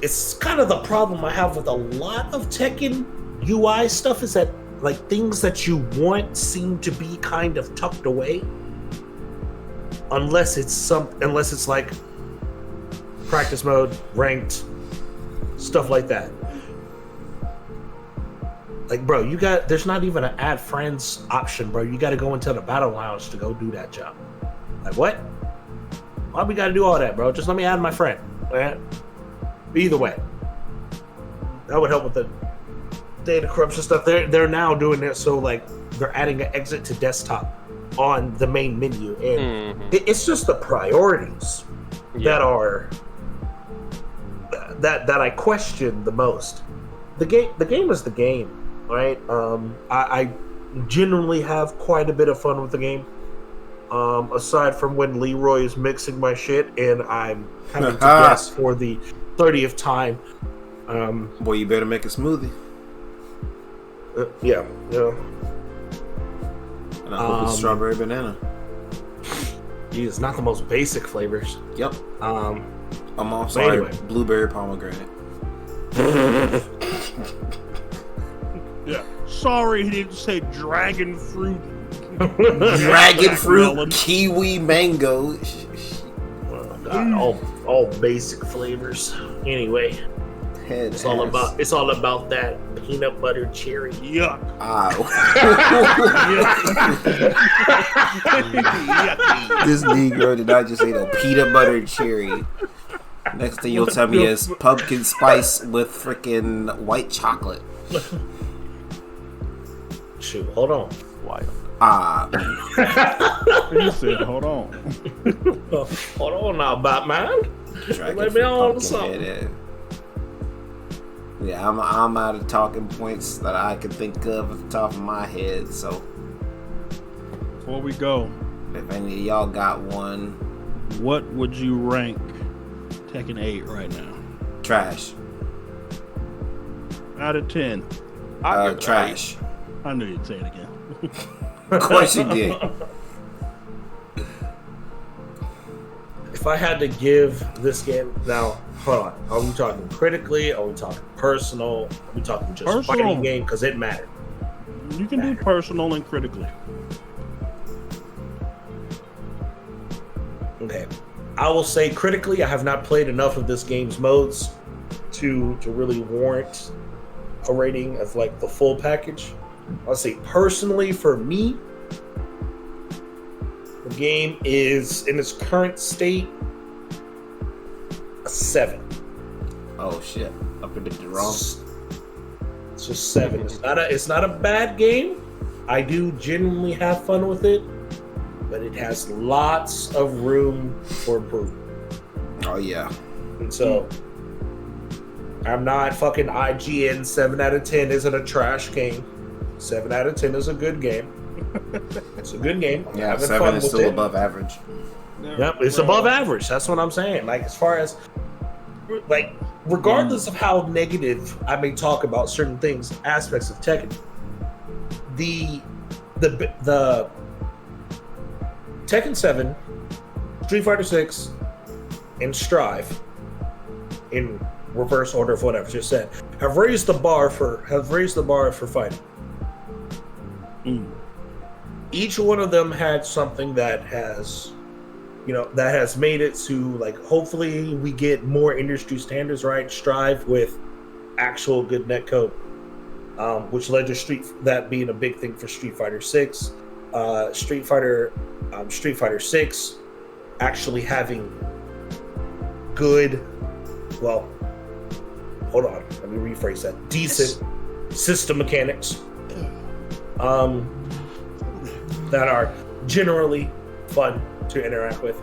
it's kind of the problem I have with a lot of Tekken UI stuff is that like things that you want seem to be kind of tucked away, unless it's like practice mode, ranked, stuff like that. Like, bro, there's not even an add friends option, bro. You got to go into the battle lounge to go do that job. Like, what? Why we got to do all that, bro? Just let me add my friend. Right? Either way, that would help with the data corruption stuff. They're now doing it, so like they're adding an exit to desktop on the main menu, and it's just the priorities that are that I question the most. The game is the game. Right, I genuinely have quite a bit of fun with the game. Aside from when Leroy is mixing my shit and I'm having to guess for the 30th time. Boy, you better make a smoothie. Yeah. And I hope it's strawberry banana. It's not the most basic flavors. Yep. I'm all sorry. Anyway. Blueberry pomegranate. Yeah. Sorry, he didn't say dragon fruit. Dragon fruit, kiwi, mango. Oh God, all basic flavors. Anyway, it's all about that peanut butter cherry. Yuck. This Negro did not just say no peanut butter cherry. Next thing you'll tell me is pumpkin spice with freaking white chocolate. Shoot, hold on. Wild. He said, hold on. Hold on now, Batman. Let me on something. Yeah, I'm out of talking points that I can think of at the top of my head, so. Before we go, if any of y'all got one. What would you rank Tekken 8 right now? Trash. Out of 10. Trash. I knew you'd say it again. Of course you did. If I had to give this game, now, hold on. Are we talking critically? Are we talking personal? Are we talking just fighting game? Because it mattered. You can do personal and critically. Okay. I will say critically, I have not played enough of this game's modes to really warrant a rating of like the full package. I'll say personally for me, the game is in its current state a 7. Oh shit! I predicted wrong. It's just 7. It's not a bad game. I do genuinely have fun with it, but it has lots of room for improvement. Oh yeah. And so I'm not fucking IGN 7 out of 10 isn't a trash game. 7 out of 10 is a good game. It's a good game. Yeah, 7 is still above average. Yep, it's above average. That's what I'm saying. Like, as far as, like, regardless of how negative I may talk about certain things, aspects of Tekken, the Tekken 7, Street Fighter 6, and Strive, in reverse order of what I've just said, have raised the bar for fighting. Each one of them had something that has made it to, like, hopefully we get more industry standards, right? Strive with actual good netcode, which led to that being a big thing for Street Fighter 6. Street Fighter 6 actually having good, well, hold on, let me rephrase that, decent system mechanics that are generally fun to interact with.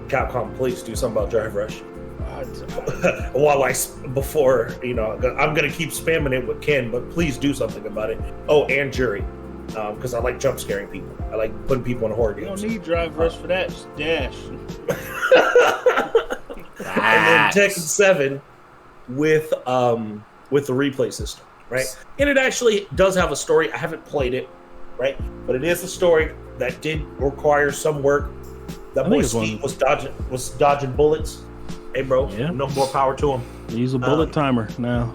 Capcom, please do something about Drive Rush. Before, I'm gonna keep spamming it with Ken, but please do something about it. Oh, and Jury, because I like jump scaring people. I like putting people in horror games. You don't need Drive Rush for that. Just dash. And then Tekken 7 with the replay system, right? And it actually does have a story. I haven't played it, right? But it is a story that did require some work. That boy Steve was dodging bullets. Hey, bro. Yeah. No more power to him. Use a bullet timer now.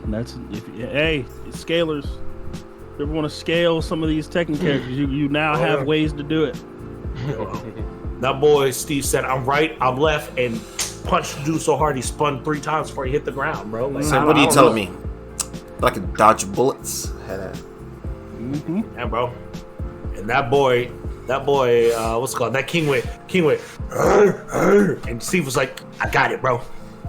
Hey, scalers. If you ever want to scale some of these Tekken characters, you now have ways to do it. That boy Steve said, "I'm right, I'm left," and punched the dude so hard he spun 3 times before he hit the ground, bro. Like, So what are you telling me? I can dodge bullets? Yeah, bro. And that boy, what's it called? That King went, and Steve was like, "I got it, bro."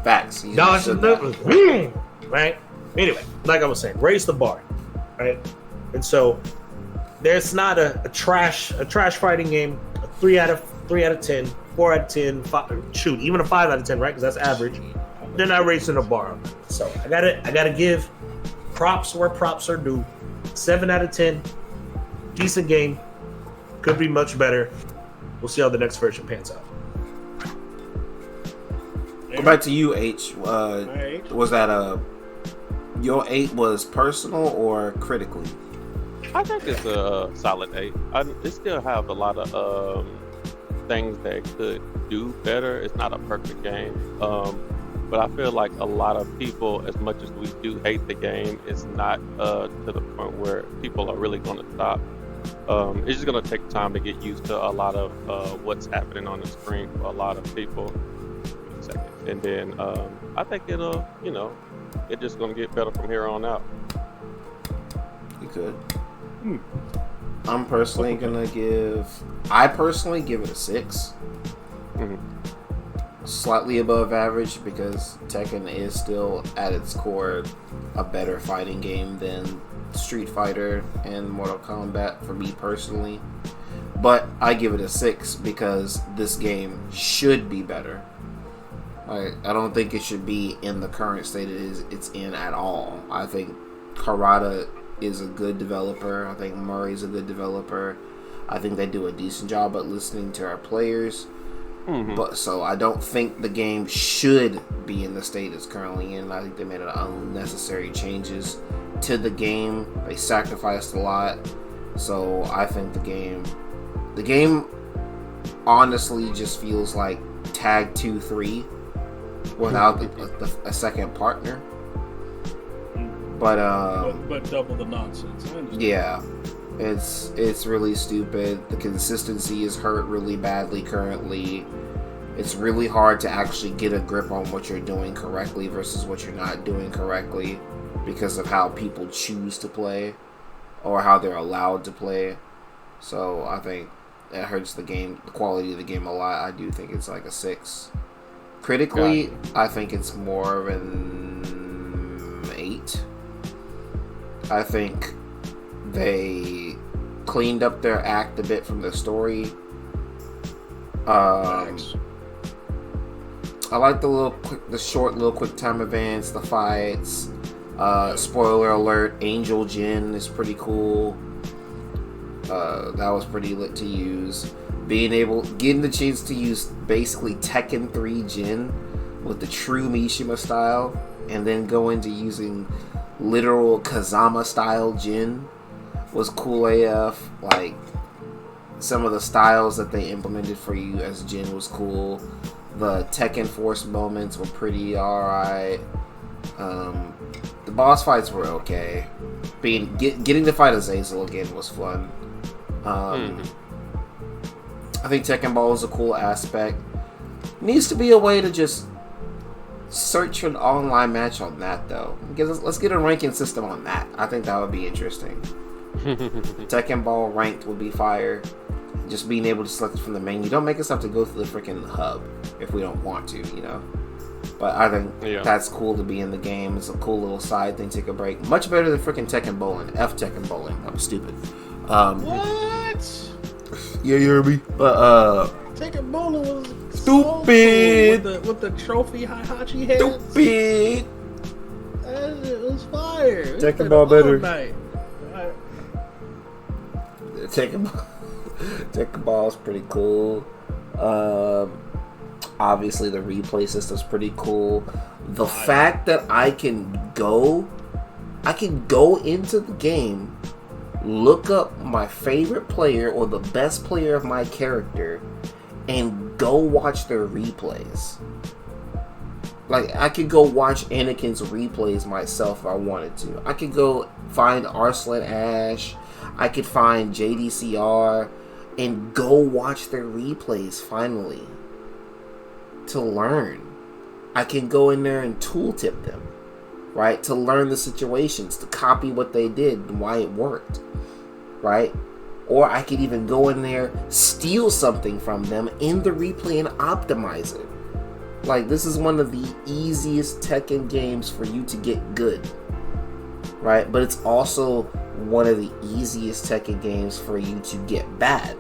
Facts. Dodge right? Anyway, like I was saying, raise the bar, right? And so there's not a trash fighting game. A 3 out of 10, 4 out of 10, even a 5 out of 10, right? Because that's average. They're not raising the bar. So I gotta give props where props are due. 7 out of 10, decent game. Could be much better. We'll see how the next version pans out. Go back to you, H. Was that your 8 was personal or critically? I think it's a solid 8. It still have a lot of things that could do better. It's not a perfect game, but I feel like a lot of people, as much as we do hate the game, it's not to the point where people are really going to stop. It's just going to take time to get used to a lot of what's happening on the screen for a lot of people. And then I think it'll, it's just going to get better from here on out. You could. I'm personally gonna give it a 6. Slightly above average because Tekken is still at its core a better fighting game than Street Fighter and Mortal Kombat for me personally. But I give it a 6 because this game should be better. I don't think it should be in the current state it's in at all. I think Harada is a good developer. I think Murray's a good developer. I think they do a decent job at listening to our players. But so I don't think the game should be in the state it's currently in. I think they made unnecessary changes to the game. They sacrificed a lot. So I think the game honestly just feels like Tag 2-3 without a second partner. But double the nonsense. Yeah, it's really stupid. The consistency is hurt really badly currently. It's really hard to actually get a grip on what you're doing correctly versus what you're not doing correctly because of how people choose to play or how they're allowed to play. So I think that hurts the quality of the game a lot. I do think it's like a 6. Critically, I think it's more of an 8. I think they cleaned up their act a bit from the story. I like the short little quick time events, the fights. Spoiler alert: Angel Jin is pretty cool. That was pretty lit to use. Getting the chance to use basically Tekken 3 Jin with the true Mishima style, and then go into using literal Kazama style Jin was cool AF. Like, some of the styles that they implemented for you as Jin was cool. The Tekken Force moments were pretty alright. The boss fights were okay. Getting to fight Azazel again was fun. I think Tekken Ball is a cool aspect. Needs to be a way to just search for an online match on that, though. Let's get a ranking system on that. I think that would be interesting. Tekken Ball ranked would be fire. Just being able to select it from the menu. Don't make us have to go through the freaking hub if we don't want to, But I think that's cool to be in the game. It's a cool little side thing. Take a break. Much better than freaking Tekken Bowling. Tekken Bowling. I'm stupid. What? Yeah, you heard me. But Tekken Bowling was stupid. So cool with the trophy Hihachi heads. Stupid. It was fire. Tekken Ball better. Tekken Ball is pretty cool. Obviously, the replay system's pretty cool. The fact that I can go into the game, look up my favorite player or the best player of my character, and go watch their replays. Like, I could go watch Anakin's replays myself if I wanted to. I could go find Arslan Ash. I could find JDCR and go watch their replays finally to learn. I can go in there and tooltip them, right? To learn the situations, to copy what they did and why it worked, right? Or I could even go in there, steal something from them in the replay and optimize it. Like, this is one of the easiest Tekken games for you to get good, right? But it's also one of the easiest Tekken games for you to get bad,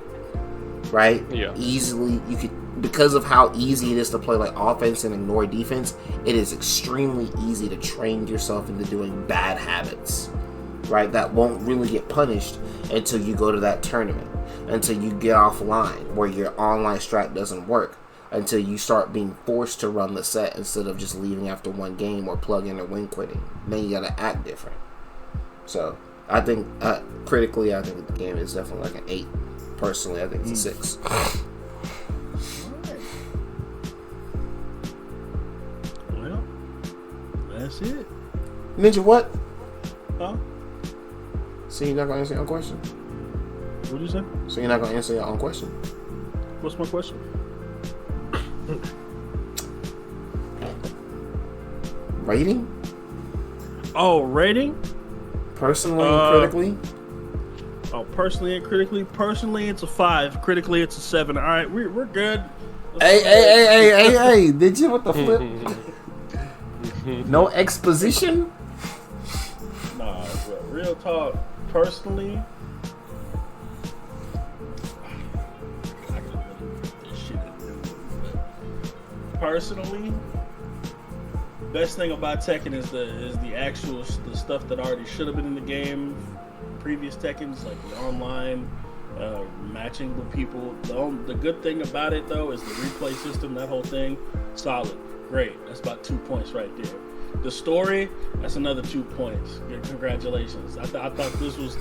right? Yeah. Easily, you could, because of how easy it is to play like offense and ignore defense, it is extremely easy to train yourself into doing bad habits, right? That won't really get punished until you go to that tournament, until you get offline where your online strat doesn't work, until you start being forced to run the set instead of just leaving after one game or plug in or win quitting. Then you gotta act different. So I think critically, I think the game is definitely like an 8. Personally, I think it's a 6. Well, that's it. Ninja, what? Huh? So you're not gonna answer your own question? What'd you say? So you're not gonna answer your own question? What's my question? Rating? Oh, rating? Personally and critically? Oh, personally and critically? Personally, it's a 5. Critically, it's a 7. All right, we're good. Hey, did you? What the flip? No exposition? Nah, but real talk. Personally, I can really put this shit in there. Personally, best thing about Tekken is the actual the stuff that already should have been in the game. Previous Tekkens, like the online matching with people. The good thing about it though is the replay system. That whole thing, solid, great. That's about 2 points right there. The story, that's another 2 points. Congratulations. I thought this was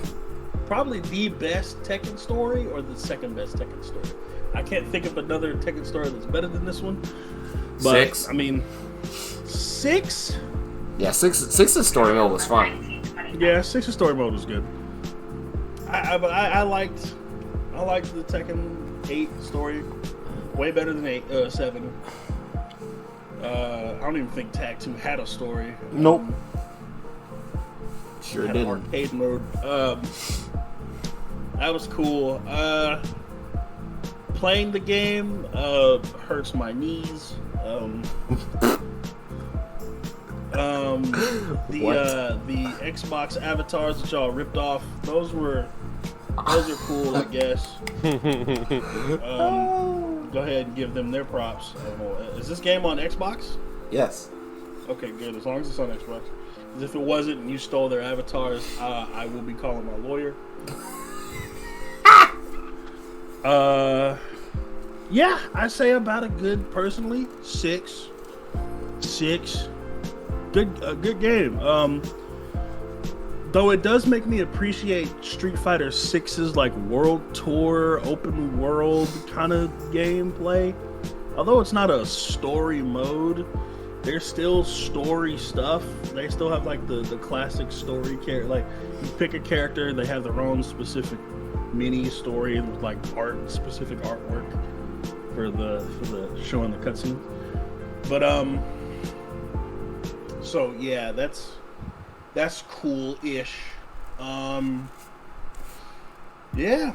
probably the best Tekken story or the second best Tekken story. I can't think of another Tekken story that's better than this one. But, 6. I mean, 6? Yeah, 6's story mode was fine. Yeah, 6's story mode was good. I liked the Tekken 8 story way better than 7. I don't even think Tag 2 had a story. Nope. Sure had didn't. an arcade mode. That was cool. Playing the game hurts my knees. The Xbox avatars that y'all ripped off, those are cool, I guess. Go ahead and give them their props. Is this game on Xbox? Yes. Okay, good. As long as it's on Xbox. Because if it wasn't and you stole their avatars, I will be calling my lawyer. Yeah, I say about a good, personally, 6. Good game. Though it does make me appreciate Street Fighter 6's like world tour, open world kind of gameplay. Although it's not a story mode, there's still story stuff. They still have like the classic story character. Like you pick a character, they have their own specific mini story with like specific artwork for the showing the cutscene. But so yeah, that's cool-ish. Yeah,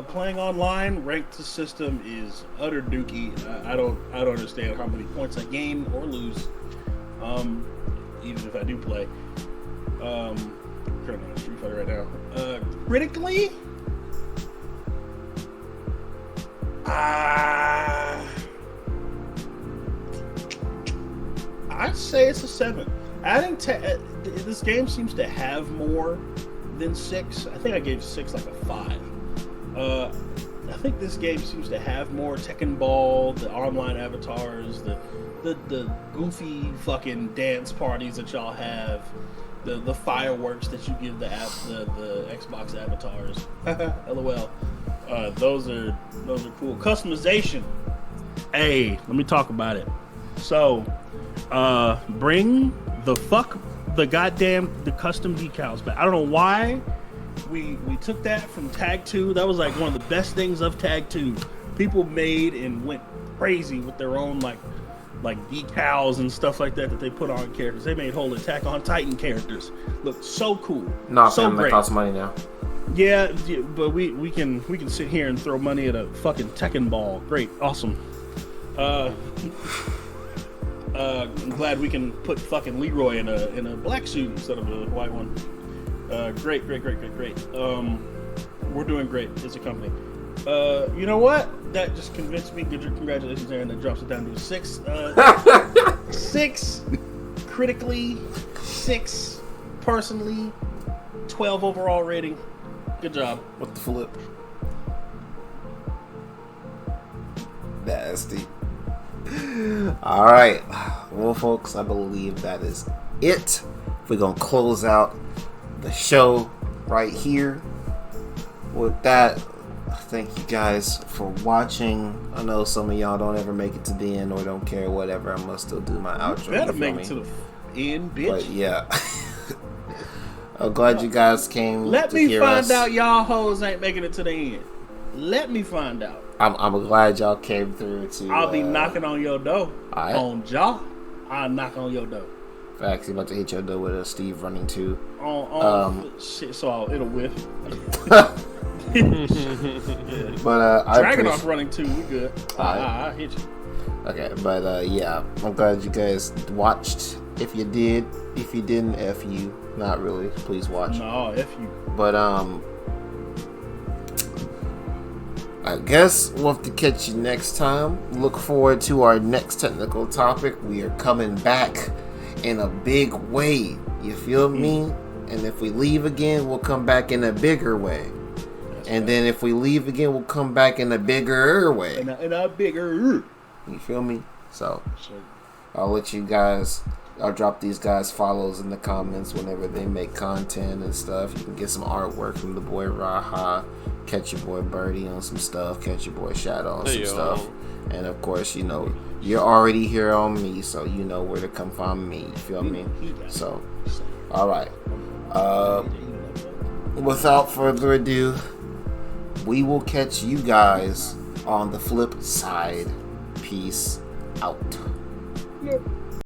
playing online, ranked system is utter dookie. I don't understand how many points I gain or lose, even if I do play. Currently on Street Fighter right now. Critically, I'd say it's a 7. I think this game seems to have more than 6. I think I gave 6 like a 5. I think this game seems to have more Tekken Ball, the online avatars, the goofy fucking dance parties that y'all have, the fireworks that you give the Xbox avatars. LOL. Those are cool. Customization. Hey, let me talk about it. So, Bring the custom decals back. I don't know why we took that from Tag 2. That was like one of the best things of Tag 2. People made and went crazy with their own like decals and stuff like that they put on characters. They made whole Attack on Titan characters look so cool. Nah, so fam, that great. costs money now. Yeah, but we can sit here and throw money at a fucking Tekken ball. Great, awesome. I'm glad we can put fucking Leroy in a black suit instead of a white one. Great. We're doing great as a company. You know what? That just convinced me. Congratulations, Aaron. That drops it down to 6. 6 critically, 6 personally, 12 overall rating. Good job. What the flip? Nasty. All right. Well, folks, I believe that is it. We're going to close out the show right here. With that, thank you guys for watching. I know some of y'all don't ever make it to the end or don't care, whatever. I'm going to still do my outro. You better make it to the end, bitch. But yeah. I'm glad you guys came. Let to me hear find us. out y'all hoes ain't making it to the end. Let me find out. I'm glad y'all came through to. I'll be knocking on your door. Alright. On jaw. I'll knock on your door. Facts, he about to hit your door with a Steve running too. Shit, so it'll whiff. But I Dragon appreciate. off running too. We good. Alright. I'll hit you. Okay, but yeah, I'm glad you guys watched. If you did, if you didn't, F you. Not really. Please watch. No, F you. But I guess we'll have to catch you next time. Look forward to our next technical topic. We are coming back in a big way. You feel me? And if we leave again, we'll come back in a bigger way. And then if we leave again, we'll come back in a bigger way. In a bigger. You feel me? So I'll let you guys. I'll drop these guys follows in the comments whenever they make content and stuff. You can get some artwork from the boy Raha. Catch your boy Birdie on some stuff. Catch your boy Shadow on some stuff. And of course, you know, you're already here on me, so you know where to come find me. You feel me? So, alright. Without further ado, we will catch you guys on the flip side. Peace out. Yep.